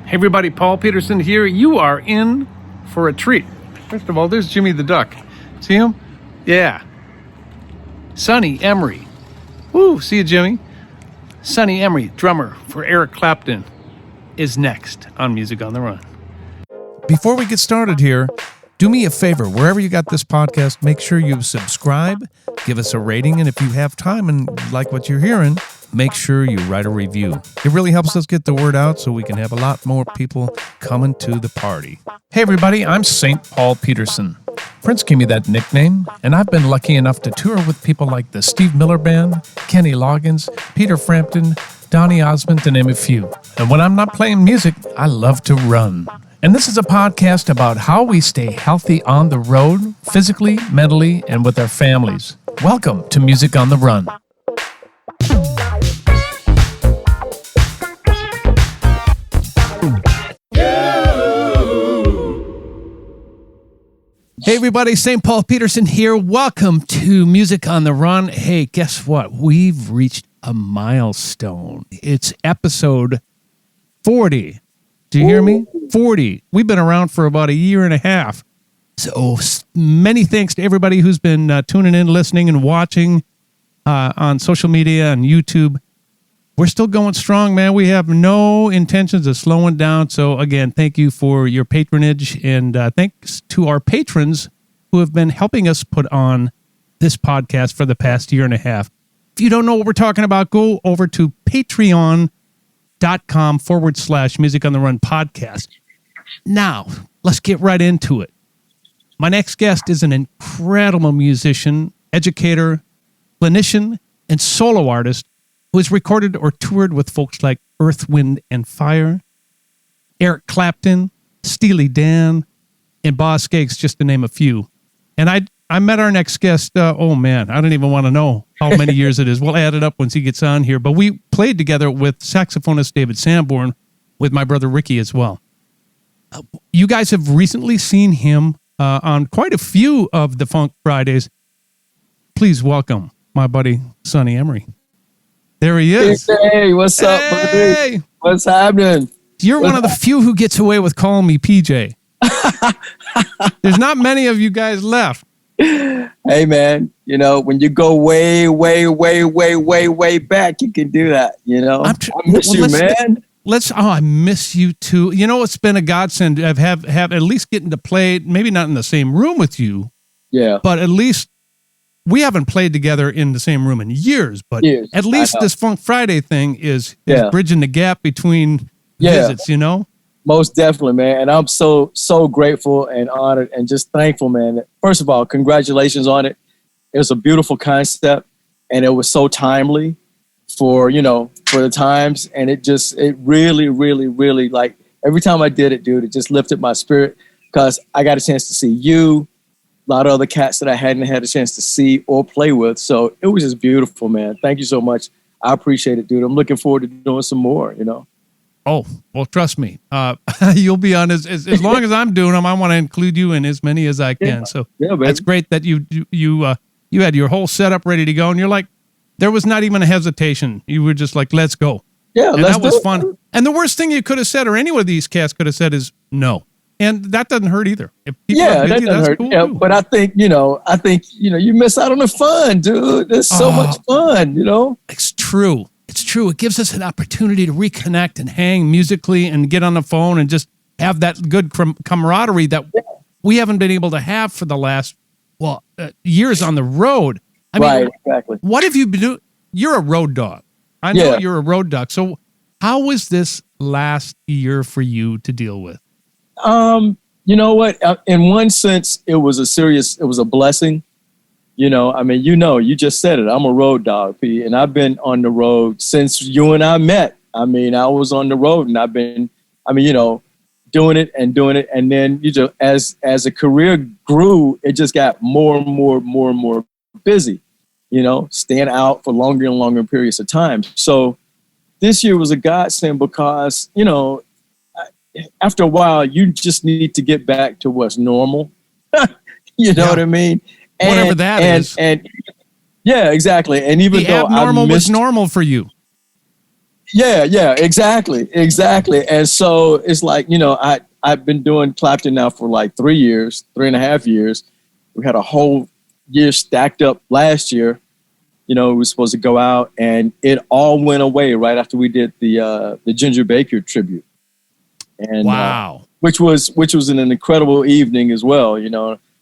Hey everybody, Paul Peterson here. You are in for a treat. First of all, there's Jimmy the Duck. See him? Yeah. Sonny Emory. Woo, see you, Jimmy. Sonny Emory, drummer for Eric Clapton, is next on Music on the Run. Before we get started here, do me a favor. Wherever you got this podcast, make sure you subscribe, give us a rating, and if you have time and like what you're hearing, make sure you write a review. It really helps us get the word out so we can have a lot more people coming to the party. Hey everybody, I'm St. Paul Peterson. Prince gave me that nickname, and I've been lucky enough to tour with people like the Steve Miller Band, Kenny Loggins, Peter Frampton, Donny Osmond, to name a few. And when I'm not playing music, I love to run. And this is a podcast about how we stay healthy on the road, physically, mentally, and with our families. Welcome to Music on the Run. Hey everybody, St. Paul Peterson here. Welcome to Music on the Run. Hey, guess what? We've reached a milestone. It's episode 40. Do you hear me? 40. We've been around for about a year and a half. So many thanks to everybody who's been tuning in, listening, and watching on social media and YouTube. We're still going strong, man. We have no intentions of slowing down. So again, thank you for your patronage, and thanks to our patrons who have been helping us put on this podcast for the past year and a half. If you don't know what we're talking about, go over to patreon.com/Music on the Run podcast. Now, let's get right into it. My next guest is an incredible musician, educator, clinician, and solo artist who has recorded or toured with folks like Earth, Wind, and Fire, Eric Clapton, Steely Dan, and Boz Scaggs, just to name a few. And I met our next guest, I don't even want to know how many years it is. We'll add it up once he gets on here. But we played together with saxophonist David Sanborn, with my brother Ricky as well. You guys have recently seen him on quite a few of the Funk Fridays. Please welcome my buddy, Sonny Emory. There he is. Hey, what's up, buddy? What's happening? You're one of the few who gets away with calling me PJ. There's not many of you guys left. Hey, man, when you go way back, you can do that, I miss you, man. I miss you too. It's been a godsend to have at least getting to play, maybe not in the same room with you. Yeah. But at least we haven't played together in the same room in years, but at least this Funk Friday thing is bridging the gap between visits, Most definitely, man. And I'm so grateful and honored and just thankful, man. First of all, congratulations on it. It was a beautiful concept, and it was so timely for the times. And it really, really, really, like, every time I did it, dude, it just lifted my spirit because I got a chance to see you, a lot of other cats that I hadn't had a chance to see or play with. So it was just beautiful, man. Thank you so much. I appreciate it, dude. I'm looking forward to doing some more, Oh, well, trust me. You'll be on as long as I'm doing them. I want to include you in as many as I can. So that's great that you had your whole setup ready to go. And you're like, there was not even a hesitation. You were just like, let's go. Yeah, and that was fun. And the worst thing you could have said, or any of these cats could have said, is no. And that doesn't hurt either. If people that doesn't hurt. Cool too. But I think you miss out on the fun, dude. There's so much fun, It's true. It's true. It gives us an opportunity to reconnect and hang musically and get on the phone and just have that good camaraderie that we haven't been able to have for the last years on the road. I mean, exactly. What have you been doing? You're a road dog. I know you're a road dog. So how was this last year for you to deal with? You know what? In one sense, it was a blessing. You just said it. I'm a road dog, P, and I've been on the road since you and I met. I was on the road, and I've been, doing it. And then, as a career grew, it just got more and more busy, staying out for longer and longer periods of time. So this year was a godsend because, after a while, you just need to get back to what's normal. You know what I mean? Whatever that is. And yeah, exactly. And even though abnormal was normal for you. Yeah, exactly. And so it's like, I've been doing Clapton now for like 3.5 years. We had a whole year stacked up last year. We were supposed to go out, and it all went away right after we did the Ginger Baker tribute. And wow. Which was an incredible evening as well.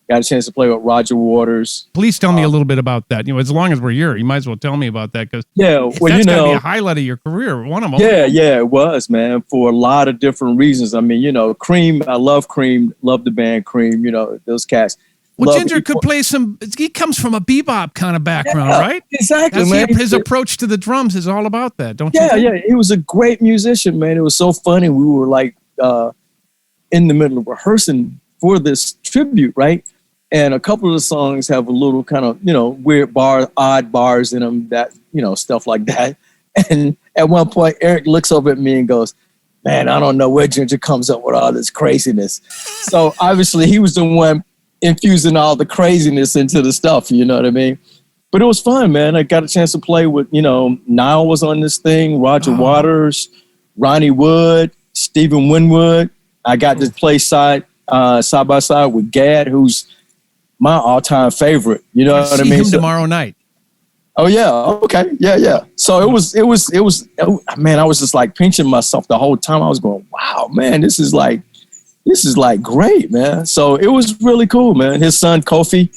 Got a chance to play with Roger Waters. Please tell me a little bit about that. As long as we're here, you might as well tell me about that, because that's got to be a highlight of your career. One of them. Yeah, it was, man, for a lot of different reasons. I mean, Cream. I love Cream. Love the band Cream. Those cats. Well, Ginger could play some. He comes from a bebop kind of background, right? Exactly, man. His approach to the drums is all about that, don't you? Yeah. He was a great musician, man. It was so funny. We were like in the middle of rehearsing for this tribute, right? And a couple of the songs have a little kind of, weird odd bars in them, that, stuff like that. And at one point, Eric looks over at me and goes, "Man, I don't know where Ginger comes up with all this craziness." So obviously he was the one infusing all the craziness into the stuff, you know what I mean? But it was fun, man. I got a chance to play with, Nile was on this thing, Roger Waters, Ronnie Wood, Stephen Winwood. I got to play side by side with Gad, who's my all-time favorite. You know what I mean? See him tomorrow night. Oh yeah. Okay. Yeah. So it was, man, I was just like pinching myself the whole time. I was going, wow, man, this is like great, man. So it was really cool, man. His son Kofi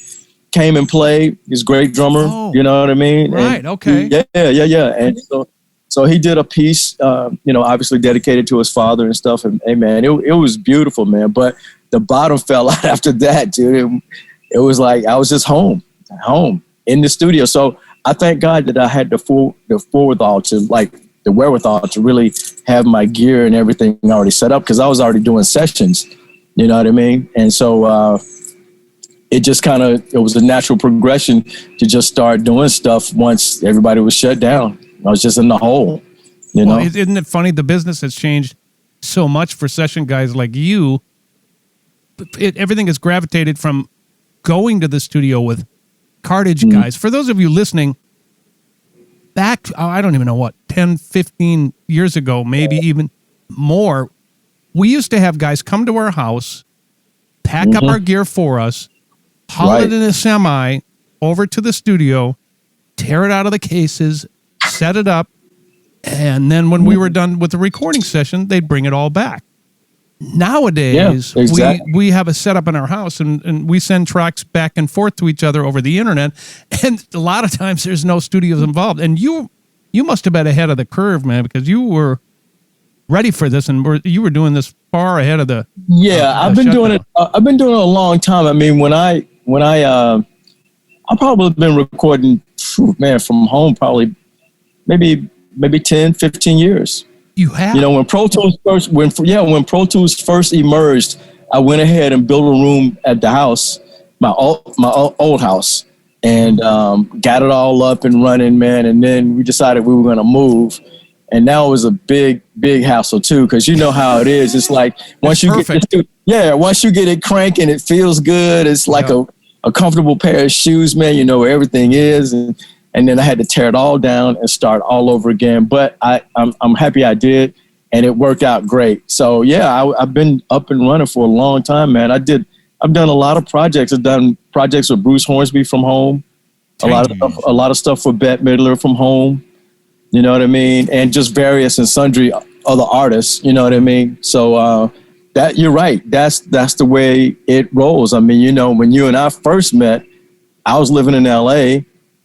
came and played. He's a great drummer. Oh, you know what I mean? Right. Okay. Yeah. And so he did a piece, obviously dedicated to his father and stuff. And hey, man, it was beautiful, man. But the bottom fell out after that, dude. It was like I was just home in the studio. So I thank God that I had the wherewithal to really have my gear and everything already set up, because I was already doing sessions. You know what I mean? And so it just it was a natural progression to just start doing stuff once everybody was shut down. I was just in the hole. Well, isn't it funny? The business has changed so much for session guys like you. Everything has gravitated from going to the studio with cartage guys. For those of you listening, back, I don't even know what, 10, 15 years ago, maybe even more, we used to have guys come to our house, pack up our gear for us, haul it in a semi over to the studio, tear it out of the cases, set it up, and then when we were done with the recording session, they'd bring it all back. Nowadays, we have a setup in our house, and we send tracks back and forth to each other over the internet, and a lot of times there's no studios involved. And you must have been ahead of the curve, man, because you were ready for this, and you were doing this far ahead of the. I've been doing it. I've been doing it a long time. I mean, when I probably been recording, from home probably maybe 10, 15 years. You have? When Pro Tools first emerged, I went ahead and built a room at the house, my old house, and got it all up and running, man. And then we decided we were going to move, and now it was a big hassle too, because you know how it is. It's like once you get it cranking, it feels good. It's like a comfortable pair of shoes, man. You know where everything is, and then I had to tear it all down and start all over again. But I'm happy I did, and it worked out great. So I've been up and running for a long time, man. I've done a lot of projects. I've done projects with Bruce Hornsby from home, a lot of stuff for Bette Midler from home. You know what I mean? And just various and sundry other artists. You know what I mean? So that you're right. That's the way it rolls. I mean, when you and I first met, I was living in LA.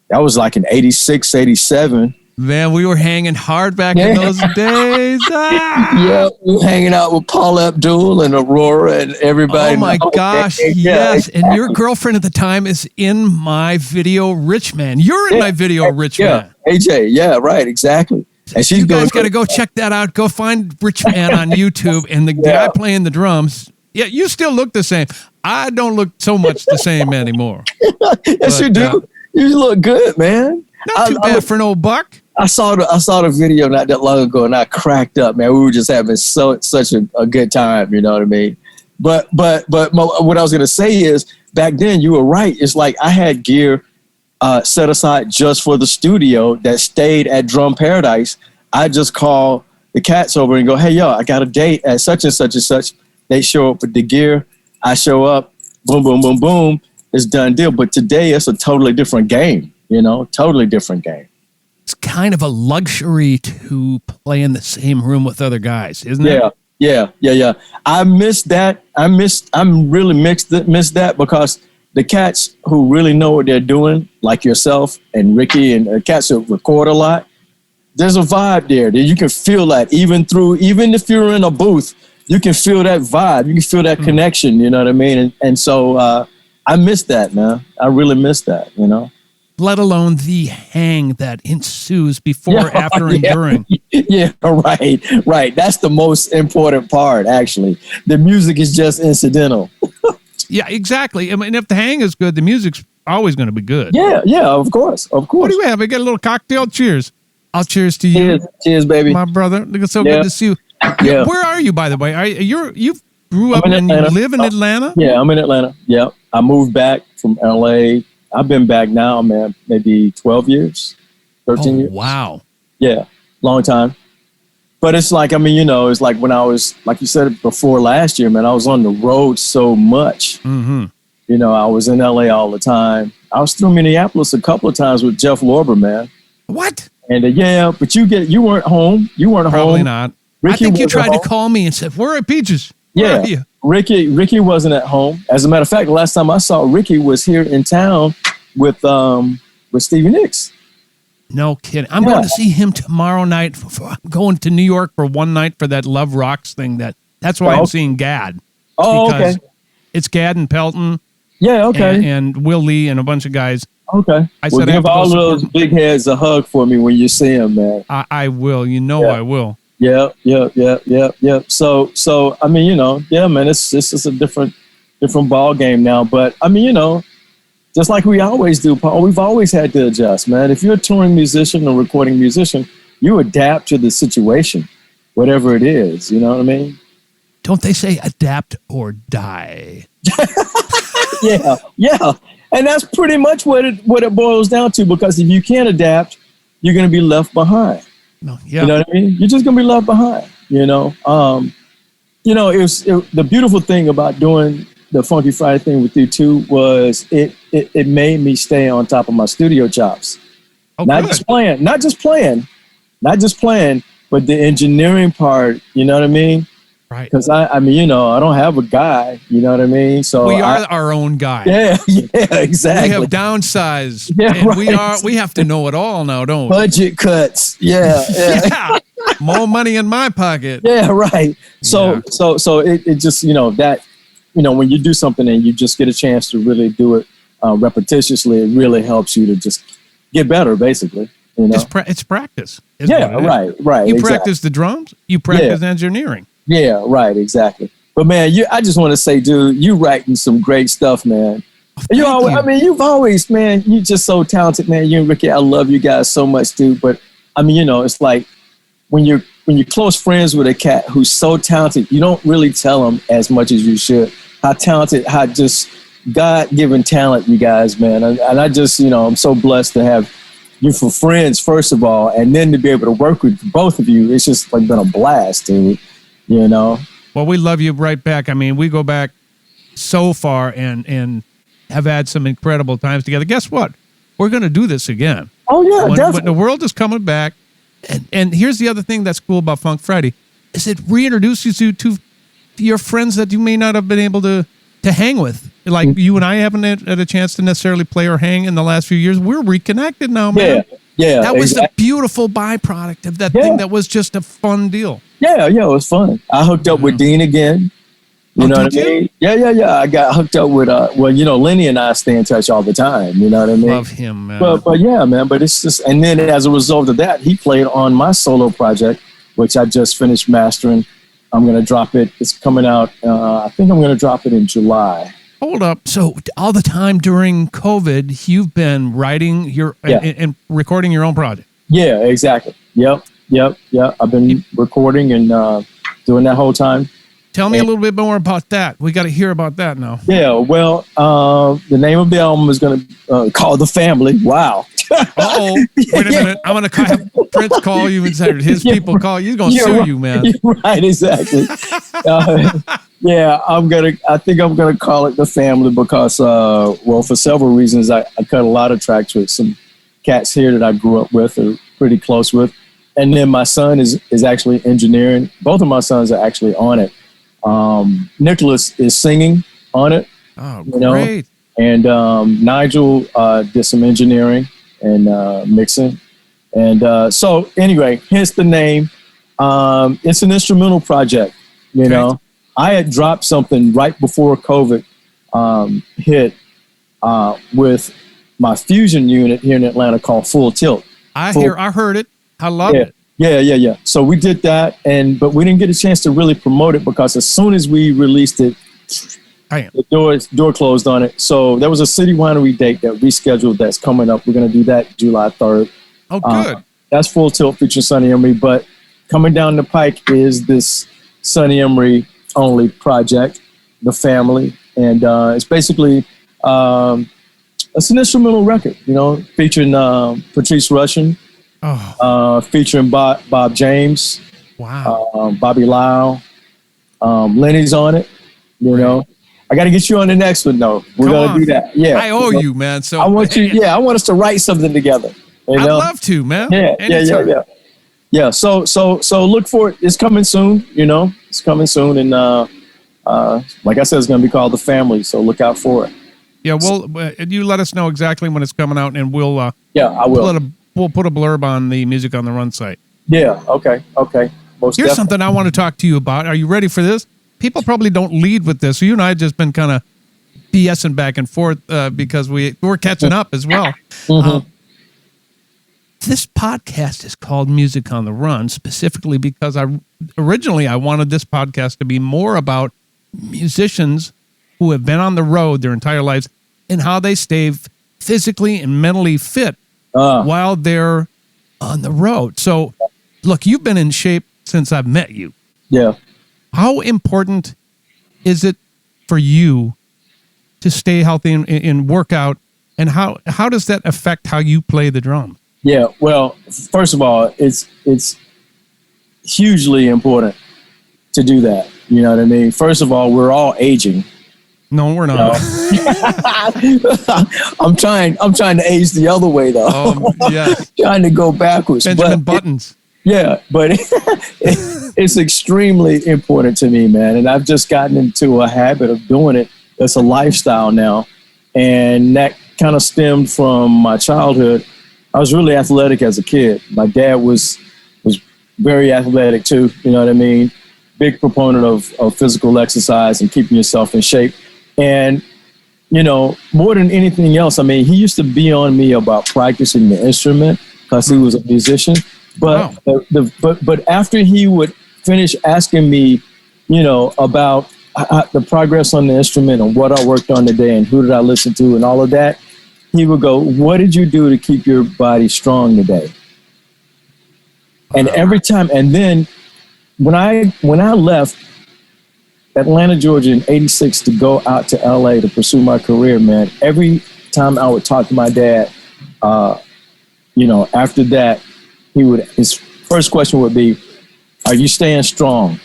That was like in 86, 87. Man, we were hanging hard back in those days. Yeah, we were hanging out with Paul Abdul and Aurora and everybody. Oh, my gosh, yes. And your girlfriend at the time is in my video, Rich Man. You're in my video, Rich Man. AJ, yeah, right, exactly. And you guys got to go check that out. Go find Rich Man on YouTube and the guy playing the drums. Yeah, you still look the same. I don't look so much the same anymore. Yes, you do. You look good, man. Not too bad for an old buck. I saw the video not that long ago, and I cracked up, man. We were just having such a good time, you know what I mean? But what I was gonna say is, back then you were right. It's like I had gear set aside just for the studio that stayed at Drum Paradise. I just call the cats over and go, hey, yo, I got a date at such and such and such. They show up with the gear. I show up, boom, boom, boom, boom. It's done deal. But today it's a totally different game, totally different game. It's kind of a luxury to play in the same room with other guys, isn't it? Yeah. I miss that. I'm really miss that because the cats who really know what they're doing, like yourself and Ricky and the cats who record a lot, there's a vibe there that you can feel that even if you're in a booth, you can feel that vibe. You can feel that connection, you know what I mean? And so I miss that, man. I really miss that, Let alone the hang that ensues before, after, and during. Yeah, right. That's the most important part, actually. The music is just incidental. Yeah, exactly. I mean, if the hang is good, the music's always going to be good. Yeah, of course. What do we have? We got a little cocktail. Cheers. I'll cheers to you. Cheers, baby. My brother. It's so good to see you. Yeah. Where are you, by the way? You grew up and you live in Atlanta? Yeah, I'm in Atlanta. Yeah. I moved back from LA. I've been back now, man, maybe 12 years, 13 years. Wow. Yeah, long time. But it's like, it's like when I was, like you said before last year, man, I was on the road so much. Mm-hmm. I was in LA all the time. I was through Minneapolis a couple of times with Jeff Lorber, man. What? And but you weren't home. You weren't home. Probably not. Ricky, I think you tried to call me and said, where are Peaches? Where are you? Ricky wasn't at home. As a matter of fact, the last time I saw Ricky was here in town with Stevie Nicks. No kidding. I'm going to see him tomorrow night. I'm going to New York for one night for that Love Rocks thing. That's why I'm seeing Gad. Oh, because okay. It's Gad and Pelton. Yeah, okay. And Will Lee and a bunch of guys. Okay. I said, give all those big heads a hug for me when you see them, man. I will. I will. Yeah. So yeah, man, it's just a different ball game now. But just like we always do, Paul, we've always had to adjust, man. If you're a touring musician or recording musician, you adapt to the situation, whatever it is. You know what I mean? Don't they say adapt or die? Yeah. And that's pretty much what it boils down to, because if you can't adapt, you're going to be left behind. No, yeah. You know what I mean? You're just going to be left behind, the beautiful thing about doing the Funky Friday thing with you too was it made me stay on top of my studio chops. Oh, not just playing, but the engineering part, you know what I mean? Right. Because I don't have a guy, you know what I mean? So we are our own guy. Yeah, exactly. We have downsized. Yeah, and right. we have to know it all now, don't we? Budget cuts. Yeah. More money in my pocket. Yeah, right. So it just, that, when you do something and you just get a chance to really do it repetitiously, it really helps you to just get better, basically. It's practice. Yeah, right. You practice the drums, you practice engineering. Yeah, right, exactly. But man, I just want to say, dude, you writing some great stuff, man. You've always, man, you're just so talented, man. You and Ricky, I love you guys so much, dude. But it's like when you're close friends with a cat who's so talented, you don't really tell them as much as you should how talented, how just God-given talent you guys, man. And I just, I'm so blessed to have you for friends, first of all, and then to be able to work with both of you. It's just like been a blast, dude. Well, we love you right back. We go back so far and have had some incredible times together. Guess what? We're going to do this again. Oh, yeah, definitely. When the world is coming back. And here's the other thing that's cool about Funk Friday is it reintroduces you to your friends that you may not have been able to hang with. Like you and I haven't had a chance to necessarily play or hang in the last few years. We're reconnected now, man. Yeah. That was the beautiful byproduct of that thing that was just a fun deal. Yeah, it was fun. I hooked up with Dean again. You know what I mean? Yeah. I got hooked up with, Lenny and I stay in touch all the time. You know what I mean? Love him, man. But yeah, man. But it's just, and then as a result of that, he played on my solo project, which I just finished mastering. I'm going to drop it. It's coming out. I think I'm going to drop it in July. Hold up. So all the time during COVID, you've been writing and recording your own project. Yeah, exactly. Yep. I've been recording and doing that whole time. Tell me a little bit more about that. We got to hear about that now. Yeah, well, the name of the album is going to call The Family. Wow. Uh-oh. Wait a minute. I'm going to have Prince call you and say his people call you. He's going to sue right. you, man. You're right, exactly. Yeah, I think I'm gonna call it The Family because, well, for several reasons. I cut a lot of tracks with some cats here that I grew up with or pretty close with. And then my son is actually engineering. Both of my sons are actually on it. Nicholas is singing on it. Oh, great. And Nigel did some engineering and mixing. And so anyway, hence the name. It's an instrumental project, you know. I had dropped something right before COVID hit with my fusion unit here in Atlanta called Full Tilt. I heard it. I love it. Yeah. So we did that, but we didn't get a chance to really promote it because as soon as we released it, the door closed on it. So there was a City Winery date that we scheduled that's coming up. We're going to do that July 3rd. Oh, good. That's Full Tilt featuring Sonny Emory. But coming down the pike is this Sonny Emory only project, The Family. And it's basically, it's an instrumental record, you know, featuring Patrice Rushen, featuring Bob James. Wow. Bobby Lyle. Lenny's on it, you know. I got to get you on the next one, though. We're going to do that. Yeah. I owe you, man. So I want us to write something together. You know? I'd love to, man. Yeah. So look for it. It's coming soon, you know. It's coming soon. And like I said, it's going to be called The Family. So look out for it. Yeah, well, you let us know exactly when it's coming out, and we'll I will. We'll put a blurb on the Music on the Run site. Yeah, okay. Most Here's definitely. something I want to talk to you about. Are you ready for this? People probably don't lead with this. So you and I have just been kind of BSing back and forth because we're catching up as well. Mm-hmm. This podcast is called Music on the Run specifically because originally I wanted this podcast to be more about musicians who have been on the road their entire lives and how they stay physically and mentally fit while they're on the road. So, look, you've been in shape since I've met you. Yeah. How important is it for you to stay healthy and work out? And how does that affect how you play the drum? Yeah, well, first of all, it's hugely important to do that. You know what I mean? First of all, we're all aging. No, we're not. I'm trying to age the other way though. Yeah. Trying to go backwards. Benjamin Buttons. But it's extremely important to me, man. And I've just gotten into a habit of doing it. It's a lifestyle now. And that kind of stemmed from my childhood. I was really athletic as a kid. My dad was very athletic too. You know what I mean? Big proponent of physical exercise and keeping yourself in shape. And, you know, more than anything else, I mean, he used to be on me about practicing the instrument because he was a musician. But but after he would finish asking me, you know, about the progress on the instrument and what I worked on today and who did I listen to and all of that, he would go, "What did you do to keep your body strong today?" And every time, and then when I left Atlanta, Georgia in '86 to go out to LA to pursue my career, man, every time I would talk to my dad, you know, after that, his first question would be, "Are you staying strong?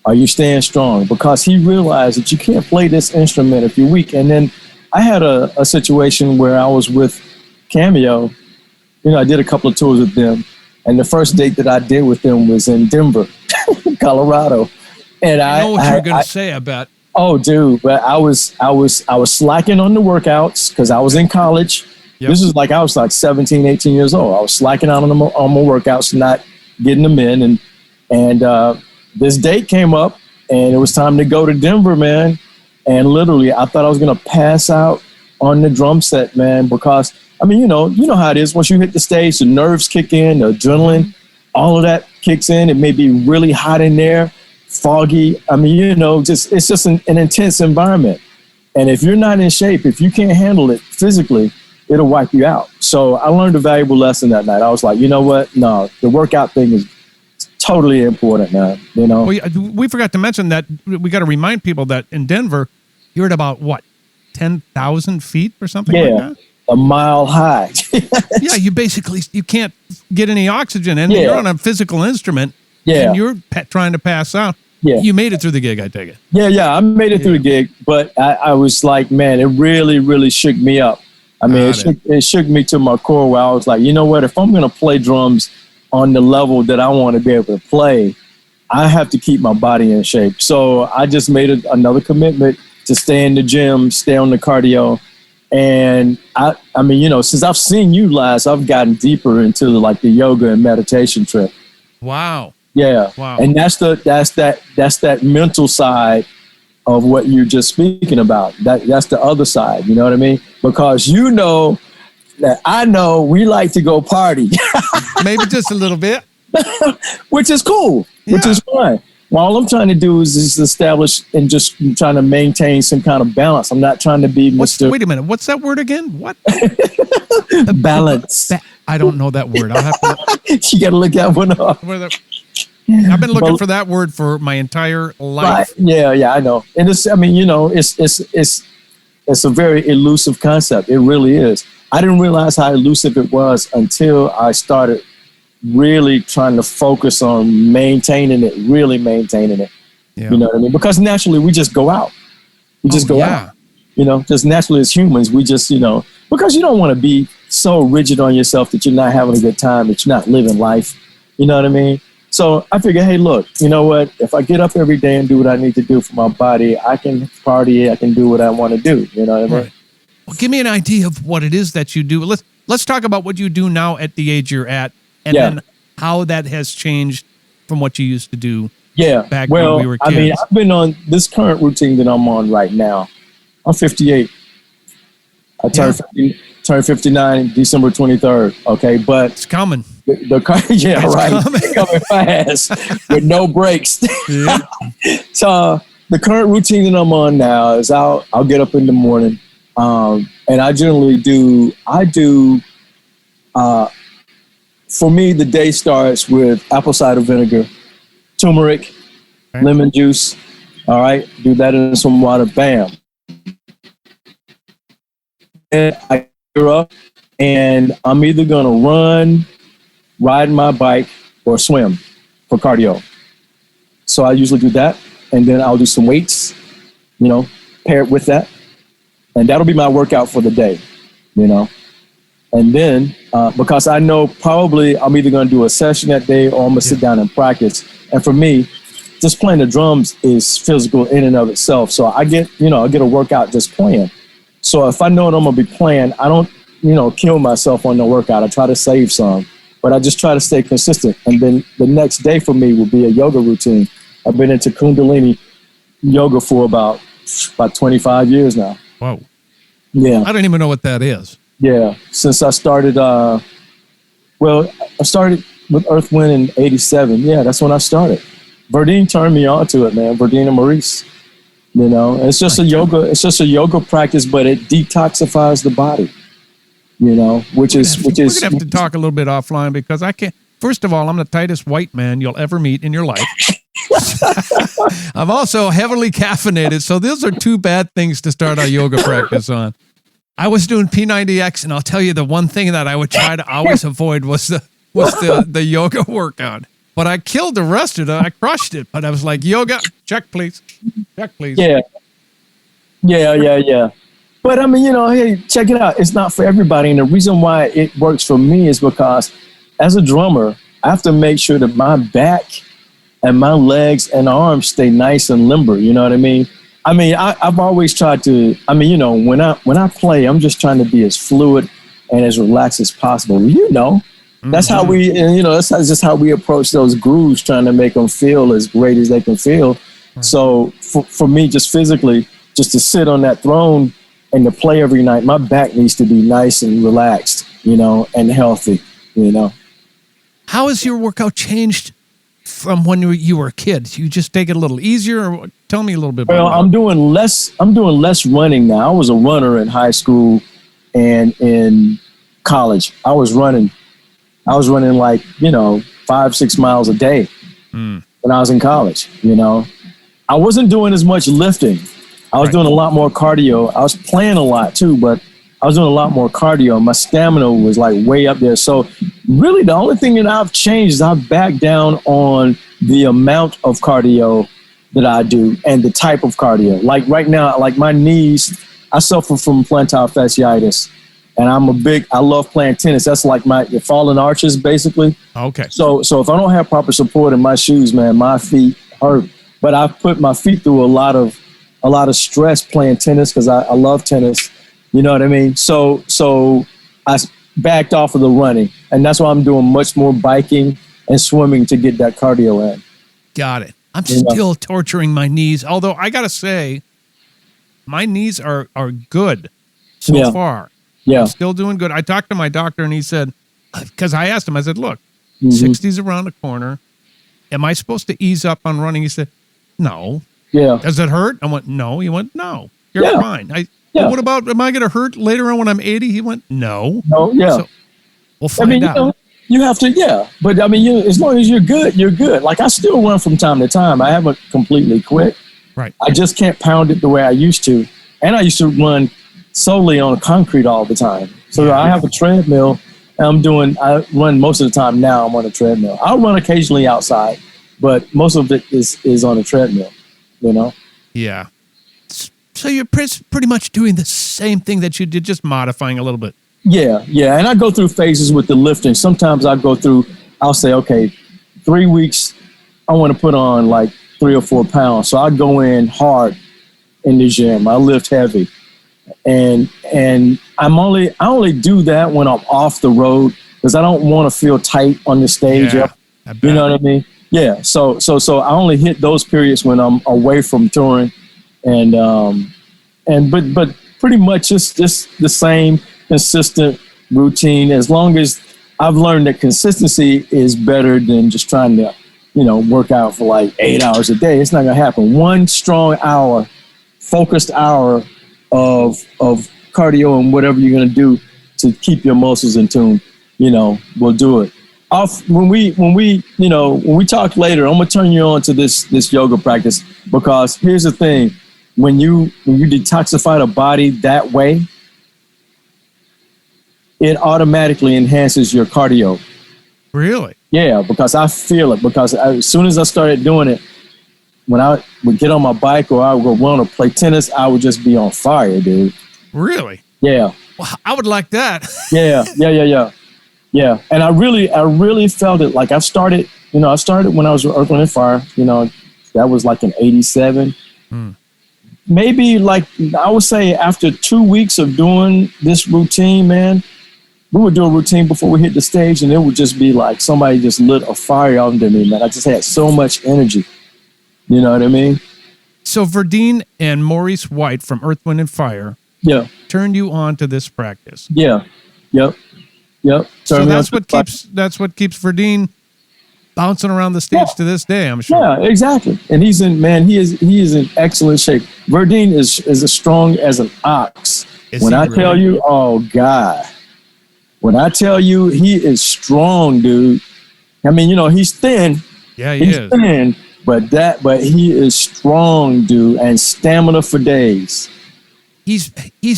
Are you staying strong?" Because he realized that you can't play this instrument if you're weak. And then I had a situation where I was with Cameo. You know, I did a couple of tours with them. And the first date that I did with them was in Denver, Colorado. And I know what you're going to say, I bet. Oh, dude, but I was slacking on the workouts because I was in college. Yep. This is like I was like 17, 18 years old. I was slacking out on my workouts, not getting them in. And this date came up, and it was time to go to Denver, man. And literally, I thought I was going to pass out on the drum set, man, because, I mean, you know how it is. Once you hit the stage, the nerves kick in, the adrenaline, all of that kicks in. It may be really hot in there, foggy. I mean, you know, it's just an intense environment. And if you're not in shape, if you can't handle it physically, it'll wipe you out. So I learned a valuable lesson that night. I was like, you know what? No, the workout thing is totally important, man. You know, we forgot to mention that we got to remind people that in Denver, you're at about what, 10,000 feet or something like that? a mile high. Yeah, you can't get any oxygen, and you're on a physical instrument, and you're trying to pass out. Yeah. You made it through the gig, I take it. Yeah, I made it through the gig, but I was like, man, it really, really shook me up. I mean, it shook me to my core where I was like, you know what, if I'm going to play drums on the level that I want to be able to play, I have to keep my body in shape. So I just made another commitment to stay in the gym, stay on the cardio. And I mean, you know, since I've seen you last, I've gotten deeper into like the yoga and meditation trip. Wow. Yeah. Wow. And that's that mental side of what you're just speaking about. That's the other side, you know what I mean? Because you know that I know we like to go party. Maybe just a little bit. Which is cool, which is fine. Well, all I'm trying to do is establish and just trying to maintain some kind of balance. I'm not trying to be Mr. Wait a minute. What's that word again? What? Balance. I don't know that word. I'll have to. You got to look that one up. I've been looking for that word for my entire life. Right. Yeah, I know. And it's, I mean, you know, it's a very elusive concept. It really is. I didn't realize how elusive it was until I started really trying to focus on maintaining it, really maintaining it. Yeah. You know what I mean? Because naturally we just go out. We just go out. You know, just naturally as humans, we just, you know, because you don't want to be so rigid on yourself that you're not having a good time, that you're not living life. You know what I mean? So I figure, hey, look, you know what? If I get up every day and do what I need to do for my body, I can party, I can do what I want to do. You know what I mean? Right. Well, give me an idea of what it is that you do. Let's talk about what you do now at the age you're at, and then how that has changed from what you used to do back when we were kids. I mean, I've been on this current routine that I'm on right now. I'm 58. I turned 59 December 23rd. Okay, but it's coming. It's coming. It's coming fast with no breaks. Yeah. So the current routine that I'm on now is I'll get up in the morning, and I generally do. For me, the day starts with apple cider vinegar, turmeric, lemon juice. All right, do that in some water. Bam. And I get up, and I'm either gonna run, ride my bike, or swim for cardio. So I usually do that, and then I'll do some weights, you know, pair it with that, and that'll be my workout for the day, you know. And then, because I know probably I'm either going to do a session that day or I'm going to sit down and practice. And for me, just playing the drums is physical in and of itself. So I get a workout just playing. So if I know what I'm going to be playing, I don't, kill myself on the workout. I try to save some, but I just try to stay consistent. And then the next day for me will be a yoga routine. I've been into Kundalini yoga for about 25 years now. Whoa. Yeah. I don't even know what that is. Yeah, since I started, I started with Earth, Wind in '87. Yeah, that's when I started. Verdine turned me on to it, man. Verdine and Maurice. You know, it's just a yoga practice, but it detoxifies the body. You know, which is we're gonna have to talk a little bit offline because I can't. First of all, I'm the tightest white man you'll ever meet in your life. I'm also heavily caffeinated, so those are two bad things to start our yoga practice on. I was doing P90X, and I'll tell you the one thing that I would try to always avoid was the yoga workout. But I killed the rest of it. I crushed it. But I was like, yoga, check, please. Check, please. Yeah. But I mean, hey, check it out. It's not for everybody. And the reason why it works for me is because as a drummer, I have to make sure that my back and my legs and arms stay nice and limber. You know what I mean? I mean, I've always tried to, when I play, I'm just trying to be as fluid and as relaxed as possible. That's how that's just how we approach those grooves, trying to make them feel as great as they can feel. Right. So for me, just physically, just to sit on that throne and to play every night, my back needs to be nice and relaxed, and healthy, How has your workout changed from when you were a kid? You just take it a little easier? Or tell me a little bit about that. I'm doing less running now. I was a runner in high school and in college. I was running like, 5-6 miles a day when I was in college, I wasn't doing as much lifting. I was doing a lot more cardio. I was playing a lot too, but I was doing a lot more cardio. My stamina was like way up there. So really the only thing that I've changed is I've backed down on the amount of cardio that I do and the type of cardio. Like right now, like my knees, I suffer from plantar fasciitis, and I love playing tennis. That's like my fallen arches basically. Okay. So if I don't have proper support in my shoes, man, my feet hurt. But I've put my feet through a lot of stress playing tennis because I love tennis. You know what I mean? So I backed off of the running, and that's why I'm doing much more biking and swimming to get that cardio in. Got it. I'm still torturing my knees, although I got to say, my knees are good so far. Yeah. I'm still doing good. I talked to my doctor, and he said, because I asked him, I said, look, Mm-hmm. 60's around the corner. Am I supposed to ease up on running? He said, no. Yeah. Does it hurt? I went, no. He went, no. You're fine. Yeah. What about, am I going to hurt later on when I'm 80? He went, no. No, yeah. So we'll find out. You have to, but I mean, as long as you're good, you're good. Like I still run from time to time. I haven't completely quit. Right. I just can't pound it the way I used to. And I used to run solely on concrete all the time. So I have a treadmill. And I run most of the time now. I'm on a treadmill. I'll run occasionally outside, but most of it is on a treadmill, you know? Yeah. So you're pretty much doing the same thing that you did, just modifying a little bit. Yeah. And I go through phases with the lifting. Sometimes I'll say, okay, 3 weeks, I want to put on like 3 or 4 pounds. So I go in hard in the gym. I lift heavy. And I only do that when I'm off the road because I don't want to feel tight on the stage. Yeah, you know what I mean? Yeah. So I only hit those periods when I'm away from touring, but pretty much just the same consistent routine. As long as I've learned that consistency is better than just trying to, work out for like 8 hours a day. It's not gonna happen. One strong hour, focused hour of cardio and whatever you're gonna do to keep your muscles in tune, we'll do it. When we talk later, I'm gonna turn you on to this yoga practice because here's the thing: when you detoxify the body that way, it automatically enhances your cardio. Really? Yeah, because I feel it. Because as soon as I started doing it, when I would get on my bike or I would go run or play tennis, I would just be on fire, dude. Really? Yeah. Well, I would like that. Yeah. And I really felt it. Like I started when I was with Earth, Wind & Fire, that was like in 87. Maybe like, I would say after 2 weeks of doing this routine, man, we would do a routine before we hit the stage and it would just be like somebody just lit a fire under me, man. I just had so much energy. You know what I mean? So Verdine and Maurice White from Earth, Wind & Fire turned you on to this practice. Yeah. Yep. So that's what keeps Verdine bouncing around the stage to this day, I'm sure. Yeah, exactly. And he is in excellent shape. Verdine is as strong as an ox. When I tell you, oh God. When I tell you he is strong, dude. I mean, he's thin. Yeah, he's thin, but he is strong, dude, and stamina for days. He's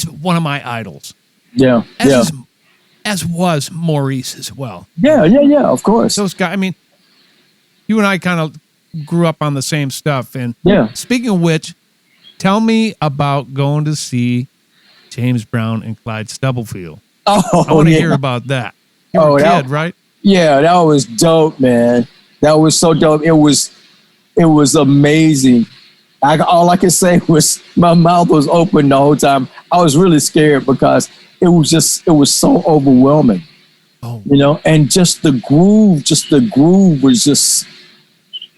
one of my idols. Yeah. As was Maurice as well. Yeah, of course. Those guys, I mean, you and I kind of grew up on the same stuff. And speaking of which, tell me about going to see James Brown and Clyde Stubblefield. Oh, I want to hear about that. You were a kid, right? Yeah, that was dope, man. That was so dope. It was amazing. All I could say was my mouth was open the whole time. I was really scared because it was so overwhelming. Oh. And just the groove was just,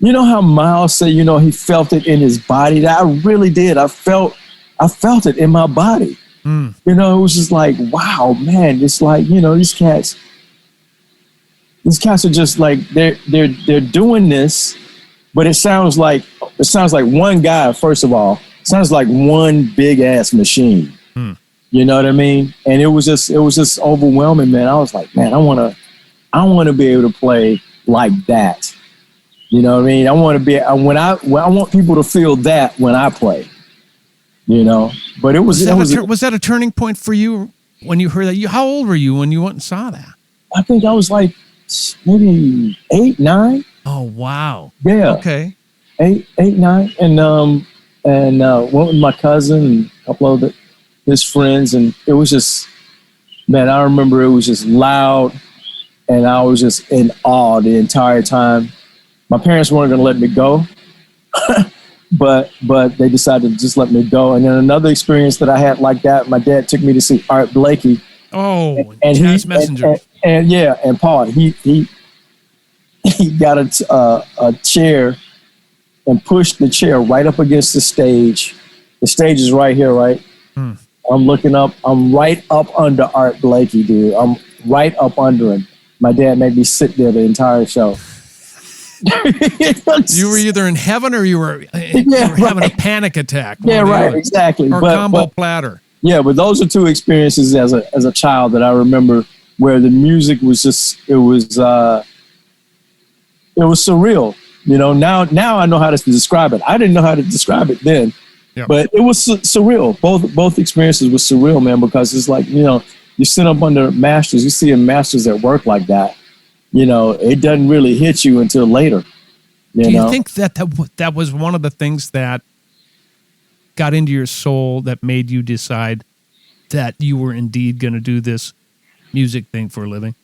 how Miles said, he felt it in his body. That I really did. I felt it in my body. It was just like, wow, man, it's like, these cats are just like, they're doing this, but it sounds like one guy, first of all, sounds like one big ass machine. You know what I mean? And it was just overwhelming, man. I was like, man, I want to be able to play like that. You know what I mean? I want people to feel that when I play. But was that a turning point for you when you heard that? How old were you when you went and saw that? I think I was like maybe 8, 9. Oh, wow. Yeah. Okay. 8, 9. And went with my cousin and a couple of his friends. And it was just, man, I remember it was just loud. And I was just in awe the entire time. My parents weren't going to let me go. But they decided to just let me go. And then another experience that I had like that, my dad took me to see Art Blakey. Oh, and Jazz Messenger. And Paul, he got a chair and pushed the chair right up against the stage. The stage is right here, right? I'm looking up. I'm right up under Art Blakey, dude. I'm right up under him. My dad made me sit there the entire show. You were either in heaven or you were having a panic attack. Yeah, right, exactly. Or combo platter. Yeah, but those are two experiences as a child that I remember where the music was just it was surreal. You know, now I know how to describe it. I didn't know how to describe it then, but it was surreal. Both experiences were surreal, man, because it's like, you know, you sit up under masters, you see masters at work like that. You know, it doesn't really hit you until later. Do you think that was one of the things that got into your soul that made you decide that you were indeed going to do this music thing for a living?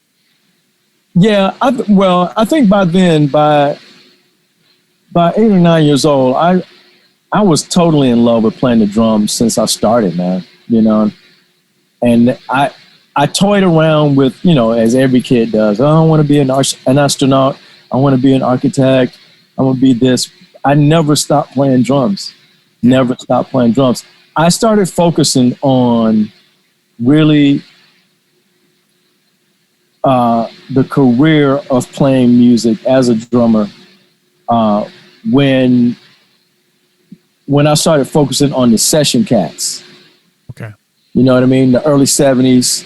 Yeah, I think by then, by 8 or 9 years old, I was totally in love with playing the drums since I started, man. You know, and I toyed around with, you know, as every kid does. Oh, I want to be an astronaut. I want to be an architect. I want to be this. I never stopped playing drums. Never stopped playing drums. I started focusing on really the career of playing music as a drummer when I started focusing on the session cats. Okay. You know what I mean? The early 70s,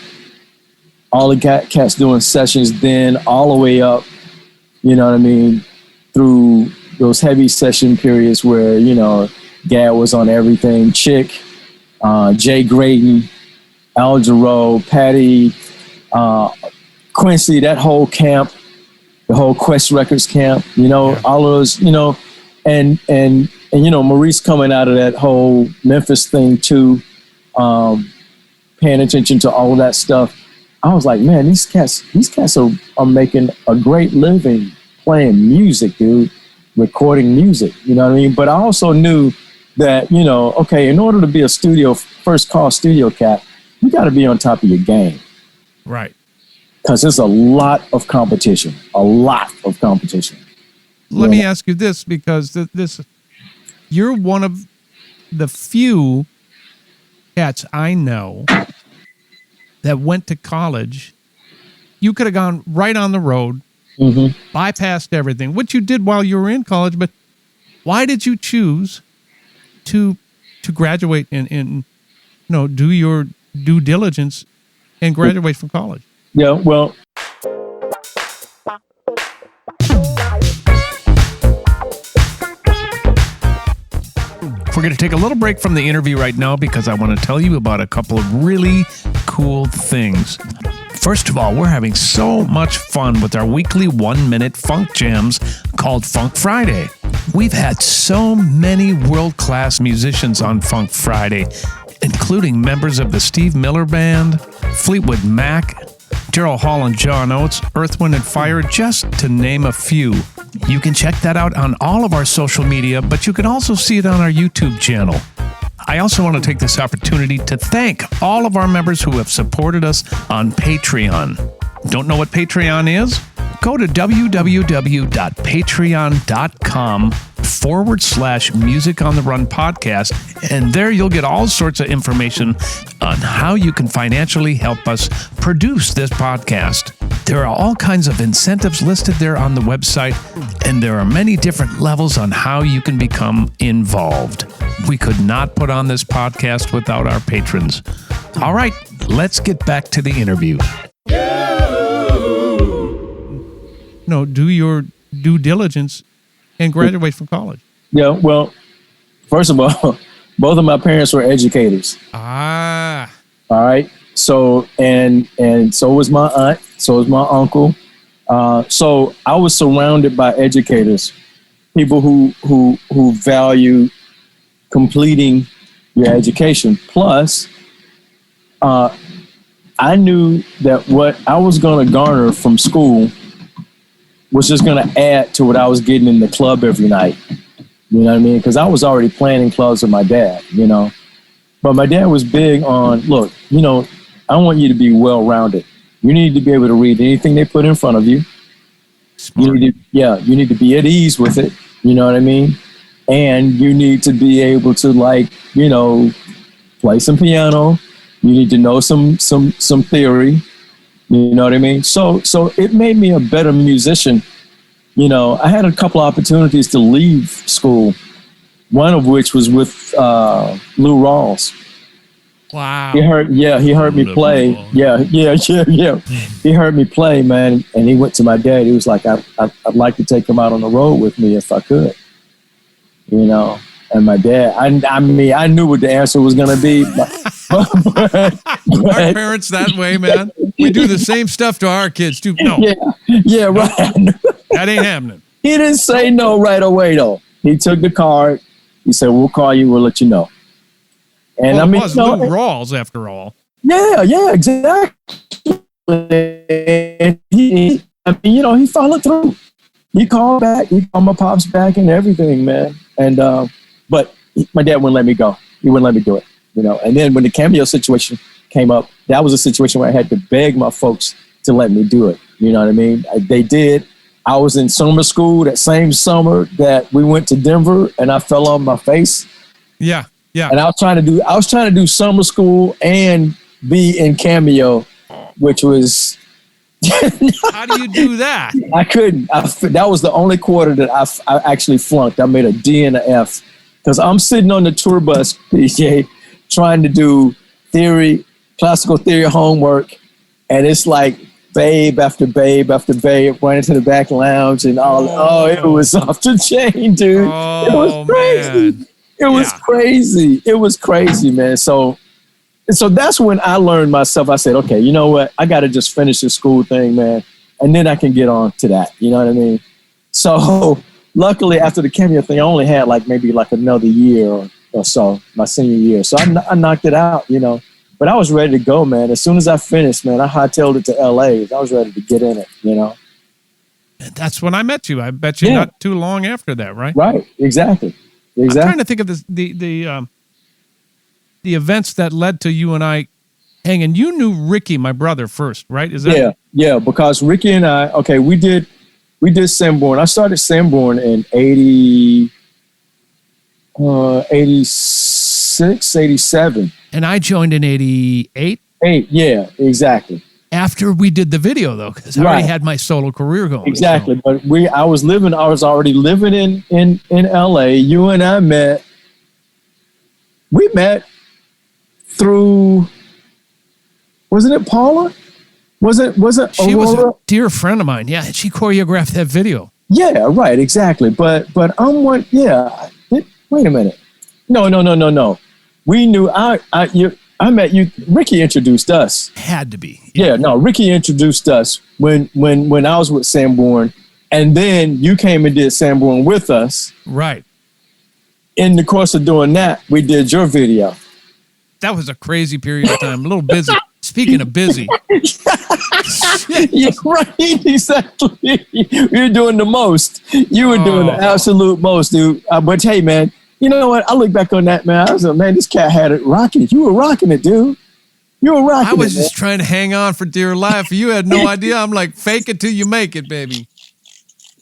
all the cats doing sessions then all the way up, you know what I mean, through those heavy session periods where, you know, Gad was on everything. Chick, Jay Graydon, Al Jarreau, Patty, Quincy, that whole camp, the whole Quest Records camp, you know, all of those, you know, and you know, Maurice coming out of that whole Memphis thing too, paying attention to all of that stuff. I was like, man, these cats are making a great living playing music, dude, recording music, you know what I mean? But I also knew that, you know, okay, in order to be a first call studio cat, you got to be on top of your game. Right. Because there's a lot of competition. Let me ask you this, because you're one of the few cats I know that went to college. You could have gone right on the road, bypassed everything, which you did while you were in college. But why did you choose to graduate and do your due diligence and graduate from college? Yeah, well, we're going to take a little break from the interview right now because I want to tell you about a couple of really cool things. First of all, we're having so much fun with our weekly 1-minute funk jams called Funk Friday. We've had so many world-class musicians on Funk Friday, including members of the Steve Miller Band, Fleetwood Mac, Daryl Hall and John Oates, Earth, Wind & Fire, just to name a few. You can check that out on all of our social media, but you can also see it on our YouTube channel. I also want to take this opportunity to thank all of our members who have supported us on Patreon. Don't know what Patreon is? Go to www.patreon.com/Music on the Run podcast, and there you'll get all sorts of information on how you can financially help us produce this podcast. There are all kinds of incentives listed there on the website, and there are many different levels on how you can become involved. We could not put on this podcast without our patrons. All right, let's get back to the interview. Do your due diligence and graduate from college. Yeah, well, first of all, both of my parents were educators. Ah. All right. So and so was my aunt, so was my uncle. So I was surrounded by educators, people who value completing your education. Plus, I knew that what I was going to garner from school was just going to add to what I was getting in the club every night. You know what I mean? Because I was already planning clubs with my dad, you know. But my dad was big on, look, you know, I want you to be well-rounded. You need to be able to read anything they put in front of you. You need to be at ease with it. You know what I mean? And you need to be able to, like, you know, play some piano. You need to know some theory. You know what I mean? So it made me a better musician. You know, I had a couple opportunities to leave school, one of which was with Lou Rawls. Wow. He heard me play. Yeah. He heard me play, man, and he went to my dad. He was like, I'd like to take him out on the road with me if I could. You know, and my dad, I mean, I knew what the answer was going to be. But our parents that way, man. We do the same stuff to our kids too. No. Yeah, right. That ain't happening. He didn't say no right away, though. He took the card. He said, we'll call you. We'll let you know. And well, I mean, it was Lou Rawls after all. Yeah, exactly. And he followed through. He called back. He called my pops back and everything, man. And but my dad wouldn't let me go. He wouldn't let me do it, you know. And then when the Cameo situation came up, that was a situation where I had to beg my folks to let me do it. You know what I mean? They did. I was in summer school that same summer that we went to Denver, and I fell on my face. Yeah. And I was trying to do summer school and be in Cameo, which was. How do you do that? I couldn't. That was the only quarter that I actually flunked. I made a D and an F because I'm sitting on the tour bus, PJ, trying to do classical theory homework, and it's like babe after babe after babe running to the back lounge and all. Oh, it was off the chain, dude. Oh, it was crazy. Man. It was crazy. It was crazy, man. So that's when I learned myself. I said, okay, you know what? I got to just finish this school thing, man. And then I can get on to that. You know what I mean? So luckily after the Cameo thing, I only had maybe another year or so, my senior year. So I knocked it out, you know. But I was ready to go, man. As soon as I finished, man, I hightailed it to LA. I was ready to get in it, you know. That's when I met you. I bet you not too long after that, right? Right. Exactly. I'm trying to think of the events that led to you and I hanging. You knew Ricky, my brother, first, right? Is that yeah? Because Ricky and I, we did Sanborn. I started Sanborn in 86, 87. And I joined in 88. Yeah, exactly. After we did the video, though, because I already had my solo career going. Exactly, so. But I was already living in LA. You and I met. We met through. Wasn't it Paula? Was it Aurora? She was a dear friend of mine. Yeah, she choreographed that video. Yeah, right, exactly. But I'm one. Yeah. Wait a minute. No. We knew I met you. Ricky introduced us. Had to be. Yeah, no. Ricky introduced us when I was with Sanborn, and then you came and did Sanborn with us. Right. In the course of doing that, we did your video. That was a crazy period of time. A little busy. Speaking of busy. Yeah, right. Exactly. You were doing the most. You were doing the absolute most, dude. But hey, man. You know what? I look back on that, man. I was like, man, this cat had it rocking it. You were rocking it, dude. You were rocking it. I was just trying to hang on for dear life. You had no idea. I'm like, fake it till you make it, baby.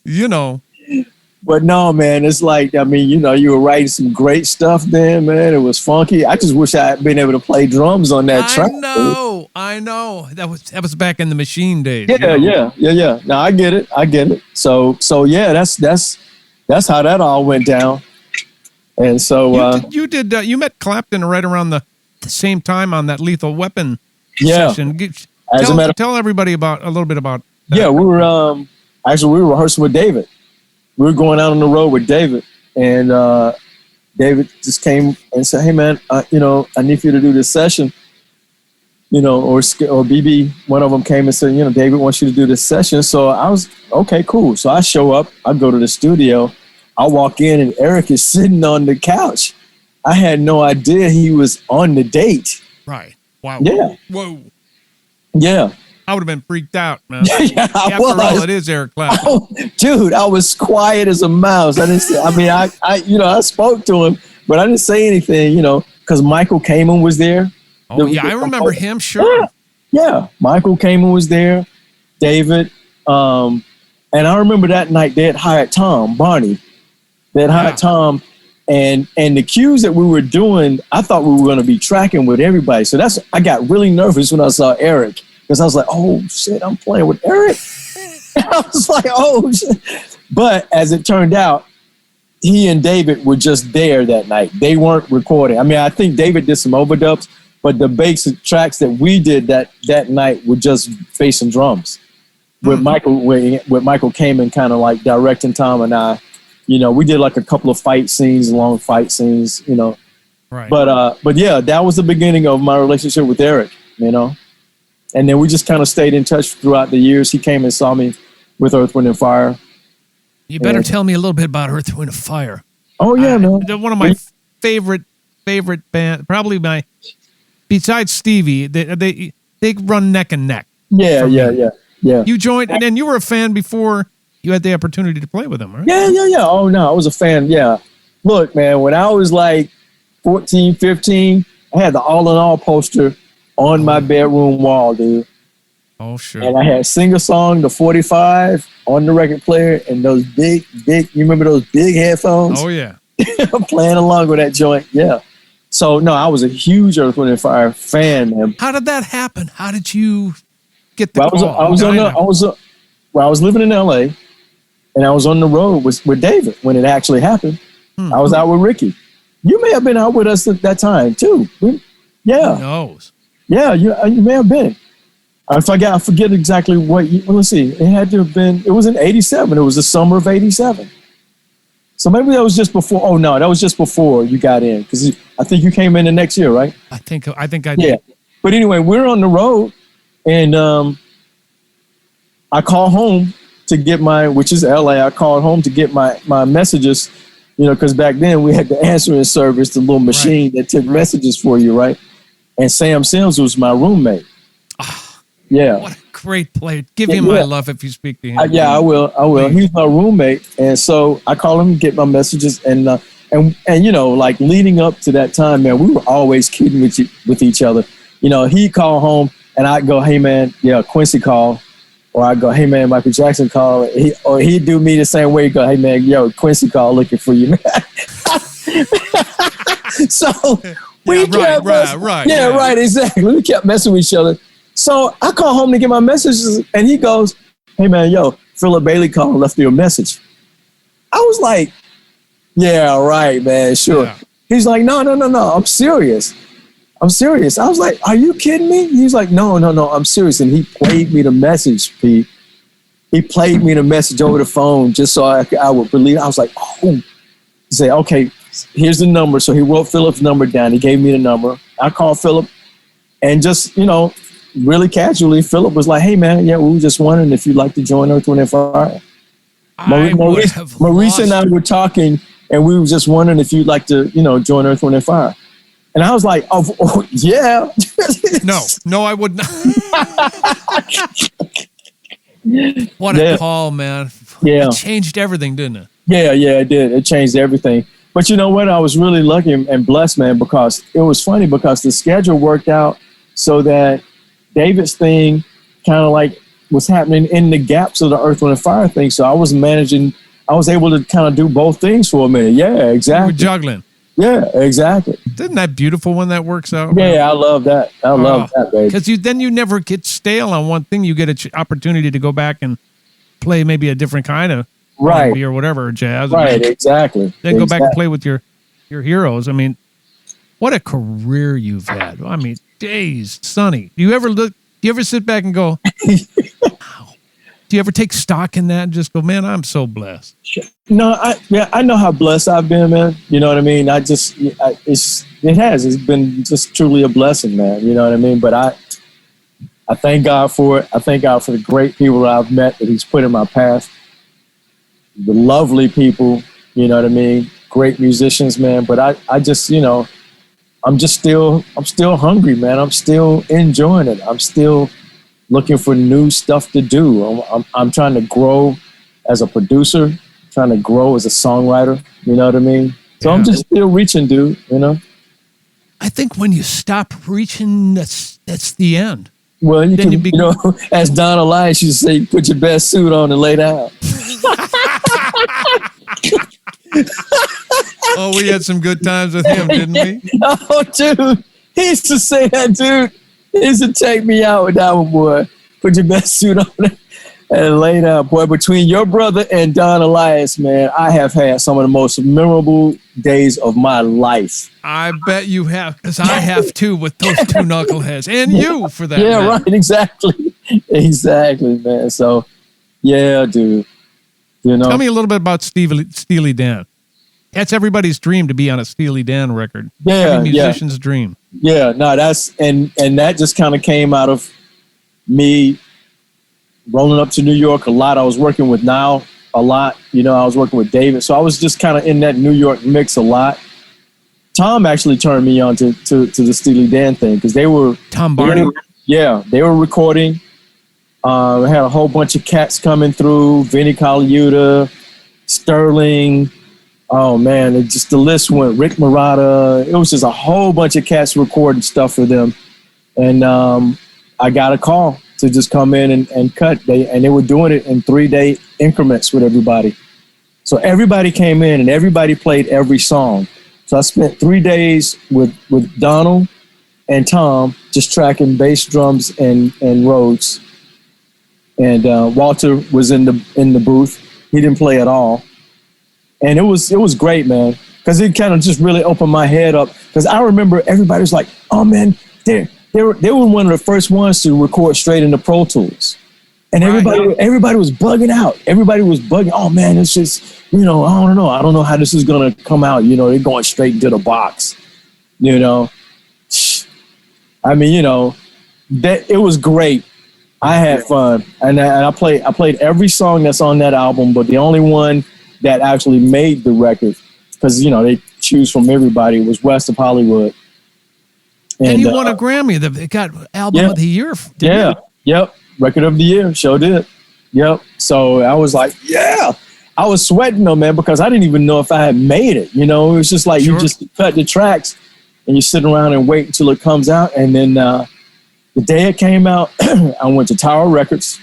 You know. But no, man, it's like, I mean, you know, you were writing some great stuff then, man. It was funky. I just wish I had been able to play drums on that track. I know. That was back in the Machine days. Yeah, you know? Yeah. No, I get it. So yeah, that's how that all went down. And so you met Clapton right around the same time on that Lethal Weapon session. Tell everybody a little bit about that. Yeah, we were rehearsing with David. We were going out on the road with David, and David just came and said, "Hey man, I need for you to do this session. or BB, one of them came and said, David wants you to do this session. So I was, okay, cool. So I show up, I go to the studio, I walk in and Eric is sitting on the couch. I had no idea he was on the date. Right. Wow. Yeah. Whoa. Yeah. I would have been freaked out, man. Yeah, After all, it is Eric Clapton. Dude, I was quiet as a mouse. I didn't say, I spoke to him, but I didn't say anything, because Michael Kamen was there. Oh, yeah, I remember him, sure. Yeah. Michael Kamen was there, David. And I remember that night they had hired Tom, Barney. They had hired Tom. And the cues that we were doing, I thought we were going to be tracking with everybody. So I got really nervous when I saw Eric, because I was like, oh, shit, I'm playing with Eric. I was like, oh, shit. But as it turned out, he and David were just there that night. They weren't recording. I mean, I think David did some overdubs, but the basic tracks that we did that night were just bass and drums. With Michael Kamen kind of like directing Tom and I. We did like a couple of long fight scenes, Right. But yeah, that was the beginning of my relationship with Eric, And then we just kind of stayed in touch throughout the years. He came and saw me with Earth, Wind & Fire. You better tell me a little bit about Earth, Wind & Fire. Oh, yeah, man. One of my favorite band, probably besides Stevie, they run neck and neck. Yeah. You joined, and then you were a fan before you had the opportunity to play with them, right? Yeah. Oh, no, I was a fan, yeah. Look, man, when I was like 14, 15, I had the All in All poster on my bedroom wall, dude. Oh, sure. And I had Sing a Song, the 45 on the record player, and those big, you remember those big headphones? Oh, yeah. I'm playing along with that joint, yeah. So, no, I was a huge Earth, Wind & Fire fan, man. How did that happen? How did you get the call? I was living in L.A., and I was on the road with David when it actually happened. I was out with Ricky. You may have been out with us at that time, too. Yeah. Who knows? Yeah, you may have been. I forget exactly what let's see. It had to have been, it was in 87. It was the summer of 87. So maybe that was just before. Oh, no, that was just before you got in. Because I think you came in the next year, right? I think I did. Yeah. But anyway, we're on the road, and I call home to get which is LA. I called home to get my messages, because back then we had the answering service, the little machine that took messages for you, right? And Sam Sims was my roommate. Yeah. What a great player. Give him my love if you speak to him. I will. He's my roommate. And so I call him, get my messages. And like leading up to that time, man, we were always kidding with each other. He'd call home and I'd go, hey, man, Quincy called. Or I'd go, hey, man, Michael Jackson called. Or he'd do me the same way. He'd go, hey, man, Quincy called looking for you, man. So we kept right, exactly. We kept messing with each other. So I call home to get my messages, and he goes, hey, man, Philip Bailey called and left you a message. I was like, yeah, right, man, sure. Yeah. He's like, no, I'm serious. I was like, are you kidding me? He's like, no, I'm serious. And he played me the message, Pete. He played me the message over the phone just so I would believe. I was like, oh. He said, okay, here's the number. So he wrote Philip's number down. He gave me the number. I called Philip, and just, really casually, Philip was like, hey, man, we were just wondering if you'd like to join Earth, Wind & Fire. Maurice and I were talking, and we were just wondering if you'd like to, join Earth, Wind & Fire. And I was like, oh yeah. No, I would not. What a call, man. Yeah. It changed everything, didn't it? Yeah, it did. It changed everything. But you know what? I was really lucky and blessed, man, because it was funny because the schedule worked out so that David's thing kind of like was happening in the gaps of the Earth, Wind & Fire thing. So I was able to kind of do both things for a minute. Yeah, exactly. You were juggling. Yeah, exactly. Isn't that beautiful when that works out? Yeah, I love that. I love that, baby. Because you never get stale on one thing. You get an opportunity to go back and play maybe a different kind of R&B or whatever, jazz. Right, exactly. Then go back and play with your heroes. I mean, what a career you've had. I mean, days, Sonny. Do you ever sit back and go, wow. Do you ever take stock in that and just go, man, I'm so blessed? No, I know how blessed I've been, man. You know what I mean? It's been just truly a blessing, man. You know what I mean? But I thank God for it. I thank God for the great people that I've met that He's put in my path. The lovely people, you know what I mean? Great musicians, man. But I just, you know, I'm still hungry, man. I'm still enjoying it. I'm still looking for new stuff to do. I'm trying to grow as a producer, trying to grow as a songwriter, you know what I mean? So I'm just still reaching, dude, you know? I think when you stop reaching, that's the end. Well, you know, as Don Elias used to say, put your best suit on and lay down. Oh, we had some good times with him, didn't we? Oh, dude. He used to say that, dude. He used to take me out with that one, boy. Put your best suit on and lay down, boy. Between your brother and Don Elias, man, I have had some of the most memorable days of my life. I bet you have, because I have too with those two knuckleheads, and you for that. Yeah, matter. right. Exactly. Exactly, man. So, yeah, dude. You know, Tell me a little bit about Steely Dan. That's everybody's dream to be on a Steely Dan record. Yeah, every musician's dream. Yeah, no, that's and that just kind of came out of me rolling up to New York a lot. I was working with Now a lot. You know, I was working with David, so I was just kind of in that New York mix a lot. Tom actually turned me on to the Steely Dan thing because they were Tom Barney. They were recording. We had a whole bunch of cats coming through. Vinnie Colaiuta, Sterling. Oh man, the list went. Rick Marotta. It was just a whole bunch of cats recording stuff for them, and I got a call to just come in and cut. They were doing it in 3-day increments with everybody. So everybody came in and everybody played every song. So I spent 3 days with Donald and Tom just tracking bass, drums, and Rhodes. And Walter was in the booth. He didn't play at all. And it was great, man, because it kind of just really opened my head up. Because I remember everybody was like, "Oh man, they were one of the first ones to record straight into Pro Tools," and everybody was bugging out. Everybody was bugging. Oh man, it's just, you know, I don't know how this is gonna come out. You know, they're going straight into the box. You know, I mean, you know, that it was great. I had fun, and I played every song that's on that album, but the only one that actually made the record, because, you know, they choose from everybody, was West of Hollywood. And you won a Grammy. They got Album of the Year. Yep. Record of the Year. Sure did. Yep. So I was like, yeah. I was sweating though, man, because I didn't even know if I had made it. You know, it was just like you just cut the tracks and you sit around and wait until it comes out. And then the day it came out, I went to Tower Records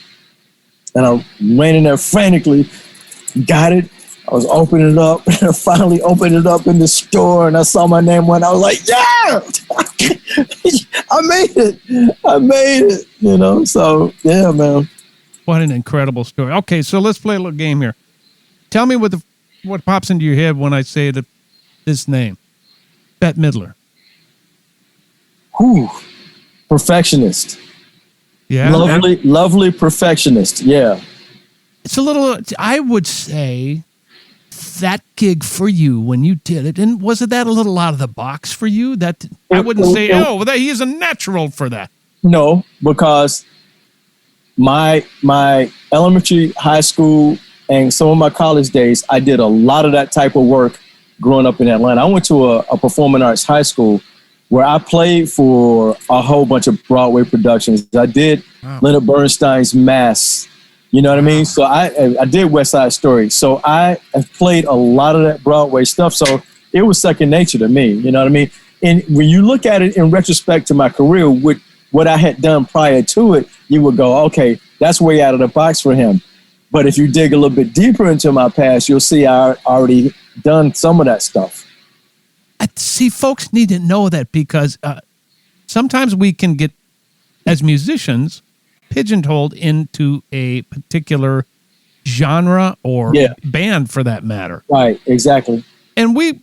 and I ran in there frantically, got it. I was opening it up, and I finally opened it up in the store, and I saw my name when I was like, yeah, I made it, you know? So, yeah, man. What an incredible story. Okay, so let's play a little game here. Tell me what pops into your head when I say this name, Bette Midler. Whew. Perfectionist. Yeah. Lovely perfectionist, yeah. It's a little, I would say, that gig for you when you did it, and was that a little out of the box for you? That I wouldn't say, he is a natural for that. No, because my elementary, high school, and some of my college days, I did a lot of that type of work growing up in Atlanta. I went to a performing arts high school where I played for a whole bunch of Broadway productions. I did Leonard Bernstein's Mass. You know what I mean? So I did West Side Story. So I have played a lot of that Broadway stuff. So it was second nature to me. You know what I mean? And when you look at it in retrospect to my career, with what I had done prior to it, you would go, okay, that's way out of the box for him. But if you dig a little bit deeper into my past, you'll see I already done some of that stuff. I see, folks need to know that because sometimes we can get, as musicians, pigeonholed into a particular genre or band for that matter. Right, exactly. And we,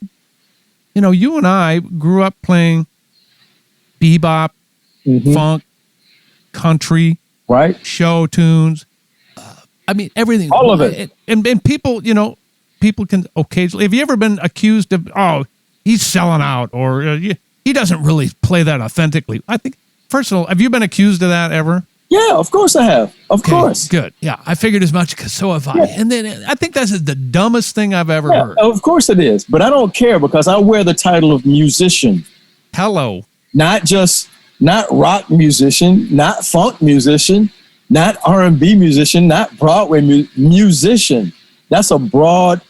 you know, you and I grew up playing bebop, funk, country, right, show tunes. I mean, everything. All of it. And people, you know, people can occasionally, have you ever been accused of, he's selling out or he doesn't really play that authentically? I think First of all, have you been accused of that ever? Yeah, of course I have. Of Okay, course. Good. Yeah, I figured as much because so have I. Yeah. And then I think that's the dumbest thing I've ever Yeah, heard. of course it is. But I don't care because I wear the title of musician. Hello. Not rock musician, not funk musician, not R&B musician, not Broadway musician. That's a broad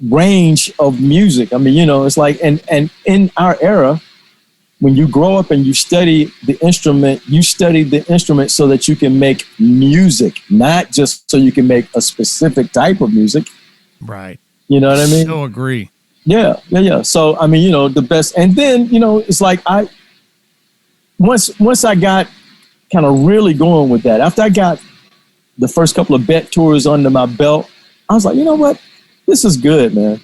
range of music. I mean, you know, it's like, and in our era, when you grow up and you study the instrument so that you can make music, not just so you can make a specific type of music. Right. You know what I mean? So agree. Yeah. So, I mean, you know, the best. And then, you know, it's like once I got kind of really going with that, after I got the first couple of bet tours under my belt, I was like, you know what? This is good, man.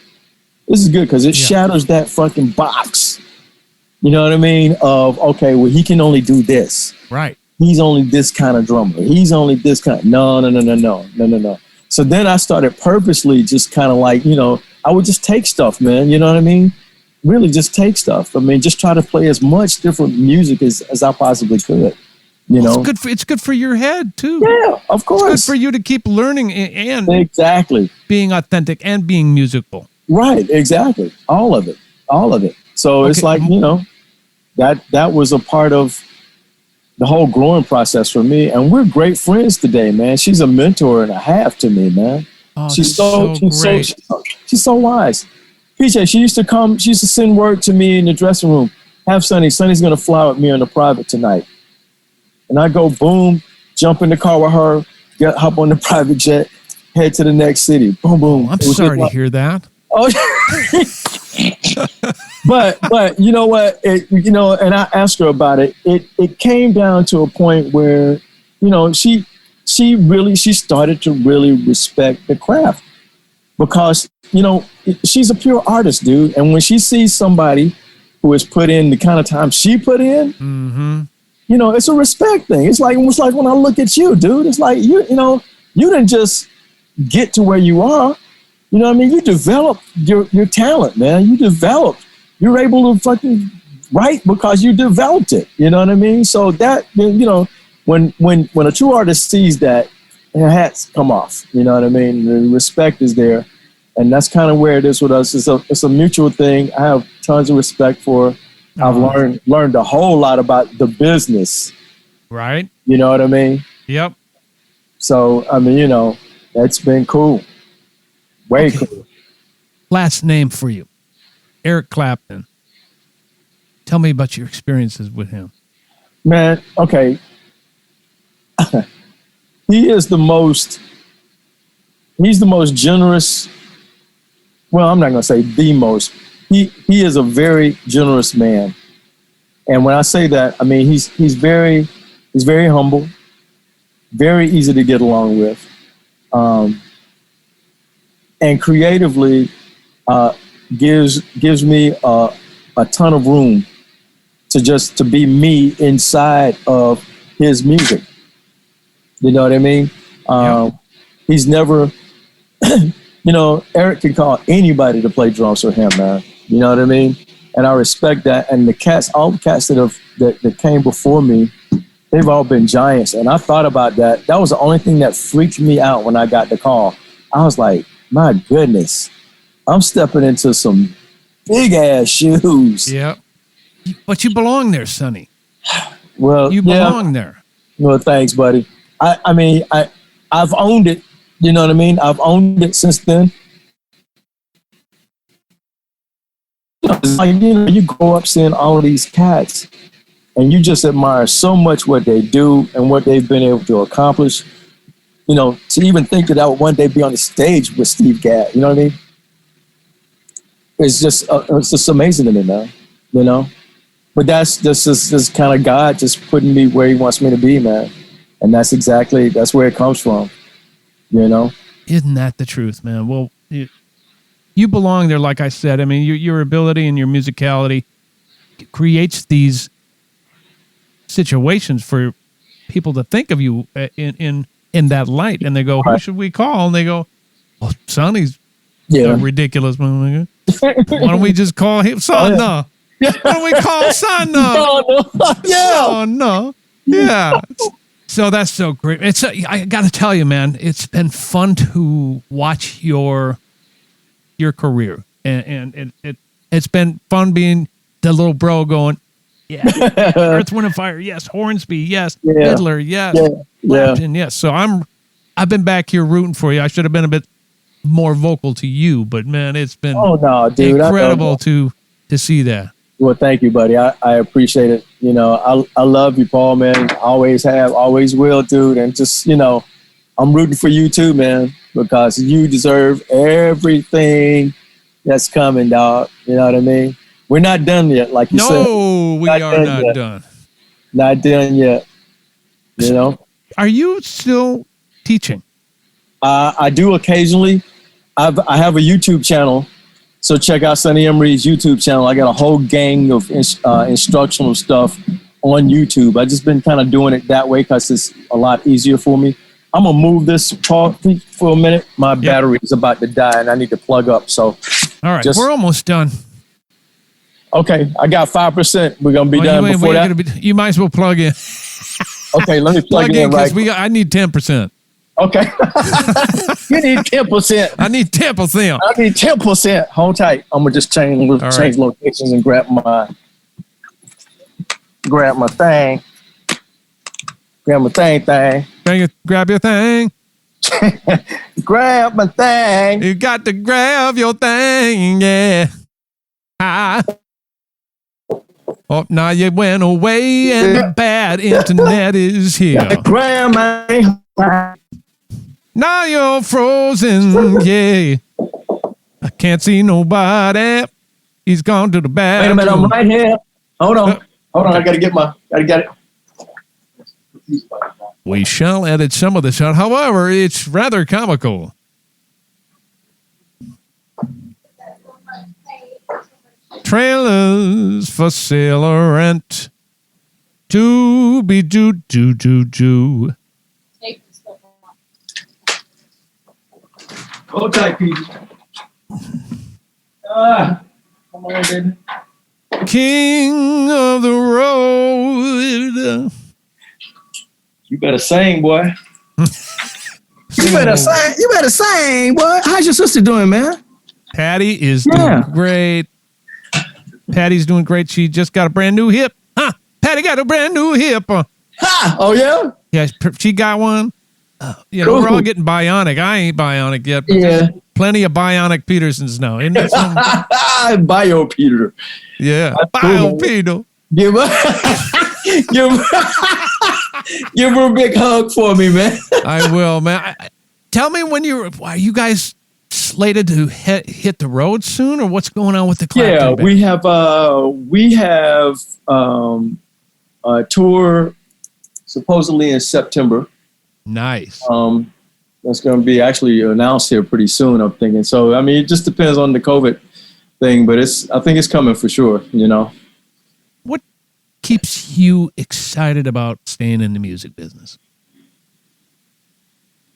This is good because it shatters that fucking box. You know what I mean? Of, okay, well, he can only do this. Right. He's only this kind of drummer. He's only this kind. No. So then I started purposely just kind of like, you know, I would just take stuff, man. You know what I mean? Really just take stuff. I mean, just try to play as much different music as I possibly could. You know? It's good for your head, too. Yeah, of course. It's good for you to keep learning and exactly being authentic and being musical. Right, exactly. All of it. So it's like, you know, that was a part of the whole growing process for me. And we're great friends today, man. She's a mentor and a half to me, man. Oh, she's great. She's so wise. PJ, she used to send word to me in the dressing room. Have Sonny. Sonny's going to fly with me on the private tonight. And I go, boom, jump in the car with her, hop on the private jet, head to the next city. Boom, boom. I'm sorry to hear that. Oh, but you know what? And I asked her about it. It came down to a point where, you know, she started to really respect the craft because, you know, she's a pure artist, dude. And when she sees somebody who has put in the kind of time she put in, you know, it's a respect thing. It's like when I look at you, dude. It's like you didn't just get to where you are. You know what I mean? You developed your talent, man. You're able to fucking write because you developed it. You know what I mean? So that, you know, when a true artist sees that, their hats come off. You know what I mean? The respect is there. And that's kind of where it is with us. It's a mutual thing. I have tons of respect for her. I've learned a whole lot about the business. Right. You know what I mean? Yep. So, I mean, you know, that's been cool. Way cool. Last name for you, Eric Clapton. Tell me about your experiences with him. Man, okay. He's the most generous. Well, I'm not going to say the most. He is a very generous man. And when I say that, I mean, he's very humble, very easy to get along with. And creatively gives me a ton of room to be me inside of his music. You know what I mean? He's never, you know, Eric can call anybody to play drums for him, man. You know what I mean? And I respect that. And all the cats that came before me, they've all been giants. And I thought about that. That was the only thing that freaked me out when I got the call. I was like, my goodness, I'm stepping into some big ass shoes. Yeah. But you belong there, Sonny. Well, you belong there. Well, thanks, buddy. I mean, I've owned it. You know what I mean? I've owned it since then. It's like, you know, you grow up seeing all of these cats and you just admire so much what they do and what they've been able to accomplish. You know, to even think that I would one day be on the stage with Steve Gadd, you know what I mean? It's just amazing to me, man, you know? But that's just kind of God just putting me where he wants me to be, man. And that's where it comes from, you know? Isn't that the truth, man? Well, you belong there, like I said. I mean, your ability and your musicality creates these situations for people to think of you in that light. And they go, who should we call? And they go, well, Sonny's a ridiculous motherfucker. Why don't we just call him? Son, no. What do we call son? Yeah. Oh no. Yeah. So that's so great. I got to tell you, man, it's been fun to watch your career, and it's been fun being the little bro going, yeah, Earth, Wind and Fire, yes, Hornsby, yes, Fiddler, yes, Clapton, yes. So I've been back here rooting for you. I should have been a bit more vocal to you, but man, it's been incredible to see that. Well, thank you, buddy. I appreciate it. You know, I love you, Paul, man. Always have, always will, dude. And just, you know, I'm rooting for you too, man, because you deserve everything that's coming, dog. You know what I mean? We're not done yet, like you said. No, we are not done. Not done yet. You know? Are you still teaching? I do occasionally. I have a YouTube channel. So check out Sonny Emory's YouTube channel. I got a whole gang of instructional stuff on YouTube. I've just been kind of doing it that way because it's a lot easier for me. I'm going to move this for a minute. My battery is about to die and I need to plug up. So, all right, we're almost done. Okay, I got 5%. We're going to be done before that. You might as well plug in. Okay, let me plug in right. I need 10%. Okay. You need 10%. I need 10%. I need 10%. Hold tight. I'm going to just change locations and grab my thing. Grab my thing. Grab your thing. Grab my thing. You got to grab your thing, yeah. Oh, now you went away and the bad internet is here. Grab my. Now you're frozen, yeah. I can't see nobody. He's gone to the bathroom. Wait a minute, I'm right here. Hold on. I gotta get it. We shall edit some of this out. However, it's rather comical. Trailers for sale or rent. Do be do. Hold tight, Pete. Come on, baby. King of the road. You better sing, boy. You better sing, boy. How's your sister doing, man? Patty is doing great. Patty's doing great. She just got a brand new hip. Patty got a brand new hip. Ha! Oh, yeah? Yeah, she got one. Cool. We're all getting bionic. I ain't bionic yet, but there's plenty of bionic Petersons now. Isn't it? Bio Peter. Yeah. Bio Peter. Give her a big hug for me, man. I will, man. Tell me when are you guys slated to hit the road soon, or what's going on with the Clapton band? we have a tour supposedly in September. Nice. That's going to be actually announced here pretty soon, I'm thinking. So, I mean, it just depends on the COVID thing, but I think it's coming for sure, you know. What keeps you excited about staying in the music business?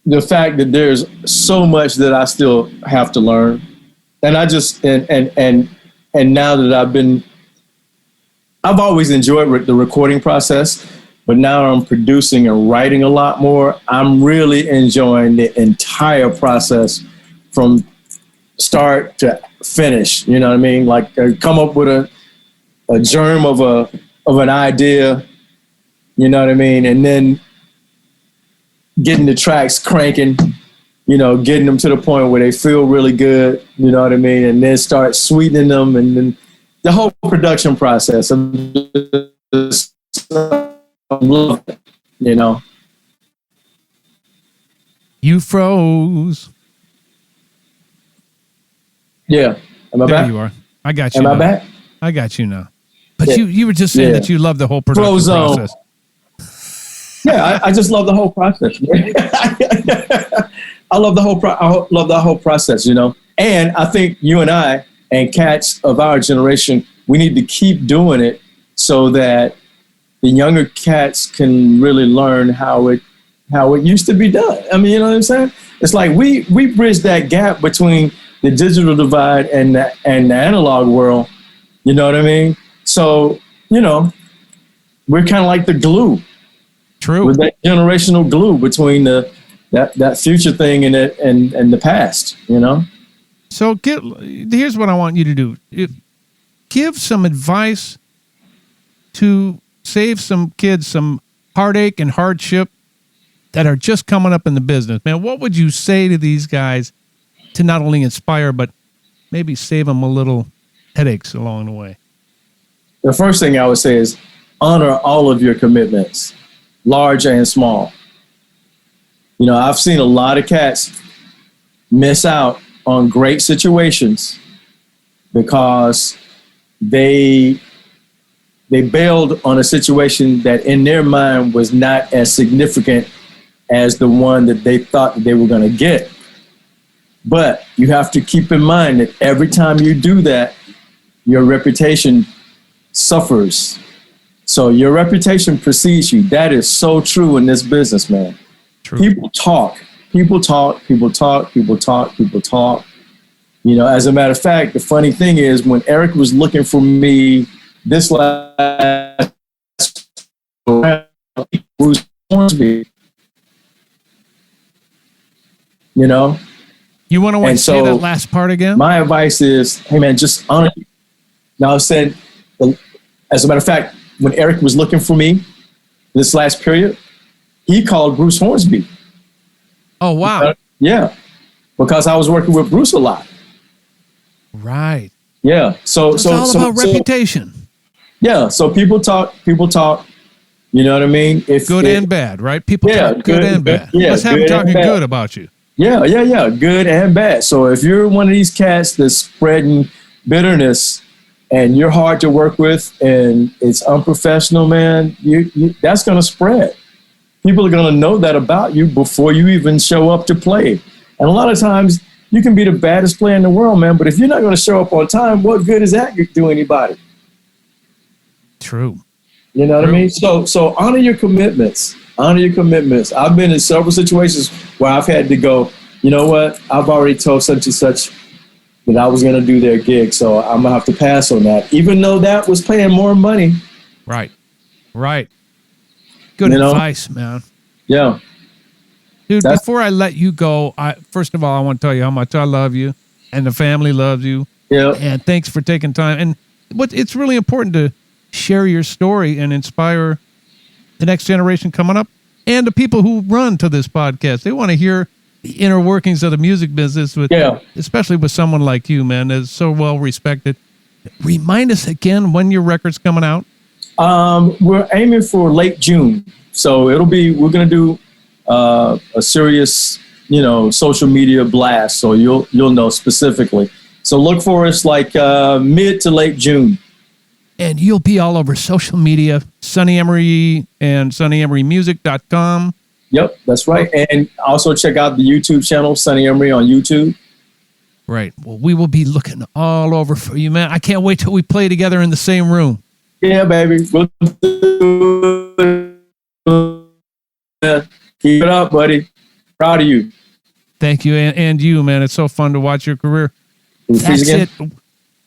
The fact that there's so much that I still have to learn. And I just, and now that I've always enjoyed the recording process, but now I'm producing and writing a lot more. I'm really enjoying the entire process from start to finish. You know what I mean? Like come up with a germ of an idea, you know what I mean? And then getting the tracks cranking, you know, getting them to the point where they feel really good, you know what I mean? And then start sweetening them, and then the whole production process. I love it, you know. You froze. Yeah. Am I back? There you are. I got you. Am now. I back? I got you now. But you were just saying that you love the whole production process. Yeah, I just love the whole process. I love the whole process, you know. And I think you and I and cats of our generation, we need to keep doing it so that the younger cats can really learn how it used to be done. I mean, you know what I'm saying? It's like we bridge that gap between the digital divide and the analog world. You know what I mean? So, you know, we're kind of like the glue. True. With that generational glue between that future thing and the past, you know? So here's what I want you to do. Give some advice to save some kids some heartache and hardship that are just coming up in the business. Man, what would you say to these guys to not only inspire, but maybe save them a little headaches along the way? The first thing I would say is honor all of your commitments, large and small. You know, I've seen a lot of cats miss out on great situations because they bailed on a situation that in their mind was not as significant as the one that they thought that they were going to get. But you have to keep in mind that every time you do that, your reputation suffers. So your reputation precedes you. That is so true in this business, man. True. People talk. You know, as a matter of fact, the funny thing is when Eric was looking for me this last Bruce Hornsby, you know. You want to say that last part again? My advice is, hey man, just honor. Now I said, as a matter of fact, when Eric was looking for me this last period, he called Bruce Hornsby. Oh wow! Yeah, because I was working with Bruce a lot. Right. Yeah. So it's all about reputation. Yeah. So people talk. You know what I mean? Good and bad, right? People talk good and bad. Yeah, let's have them talking good about you. Yeah. Good and bad. So if you're one of these cats that's spreading bitterness and you're hard to work with and it's unprofessional, man, you that's going to spread. People are going to know that about you before you even show up to play. And a lot of times you can be the baddest player in the world, man, but if you're not going to show up on time, what good is that do anybody? True. You know what I mean? So honor your commitments. I've been in several situations where I've had to go, you know what? I've already told such and such that I was going to do their gig, so I'm going to have to pass on that, even though that was paying more money. Right. Good advice, man. Yeah. Dude, before I let you go, first of all, I want to tell you how much I love you and the family loves you. Yeah. And thanks for taking time. And it's really important to share your story and inspire the next generation coming up and the people who run to this podcast. They want to hear the inner workings of the music business, especially with someone like you, man, that's so well respected. Remind us again when your record's coming out. We're aiming for late June. So we're going to do a serious, social media blast. So you'll know specifically. So look for us like mid to late June. And you'll be all over social media, Sonny Emory and SonnyEmoryMusic.com. Yep, that's right. And also check out the YouTube channel, Sonny Emory on YouTube. Right. Well, we will be looking all over for you, man. I can't wait till we play together in the same room. Yeah, baby. We'll do it. Keep it up, buddy. Proud of you. Thank you. And you, man. It's so fun to watch your career. That's it.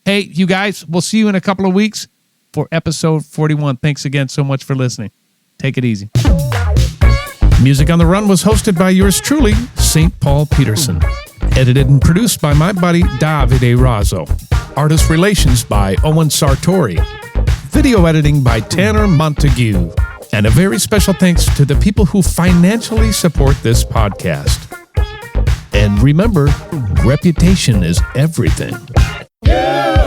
Hey, you guys, we'll see you in a couple of weeks for episode 41. Thanks again so much for listening. Take it easy. Music on the Run was hosted by yours truly, St. Paul Peterson. Edited and produced by my buddy, Davide Raso. Artist relations by Owen Sartori. Video editing by Tanner Montague. And a very special thanks to the people who financially support this podcast. And remember, reputation is everything. Yeah.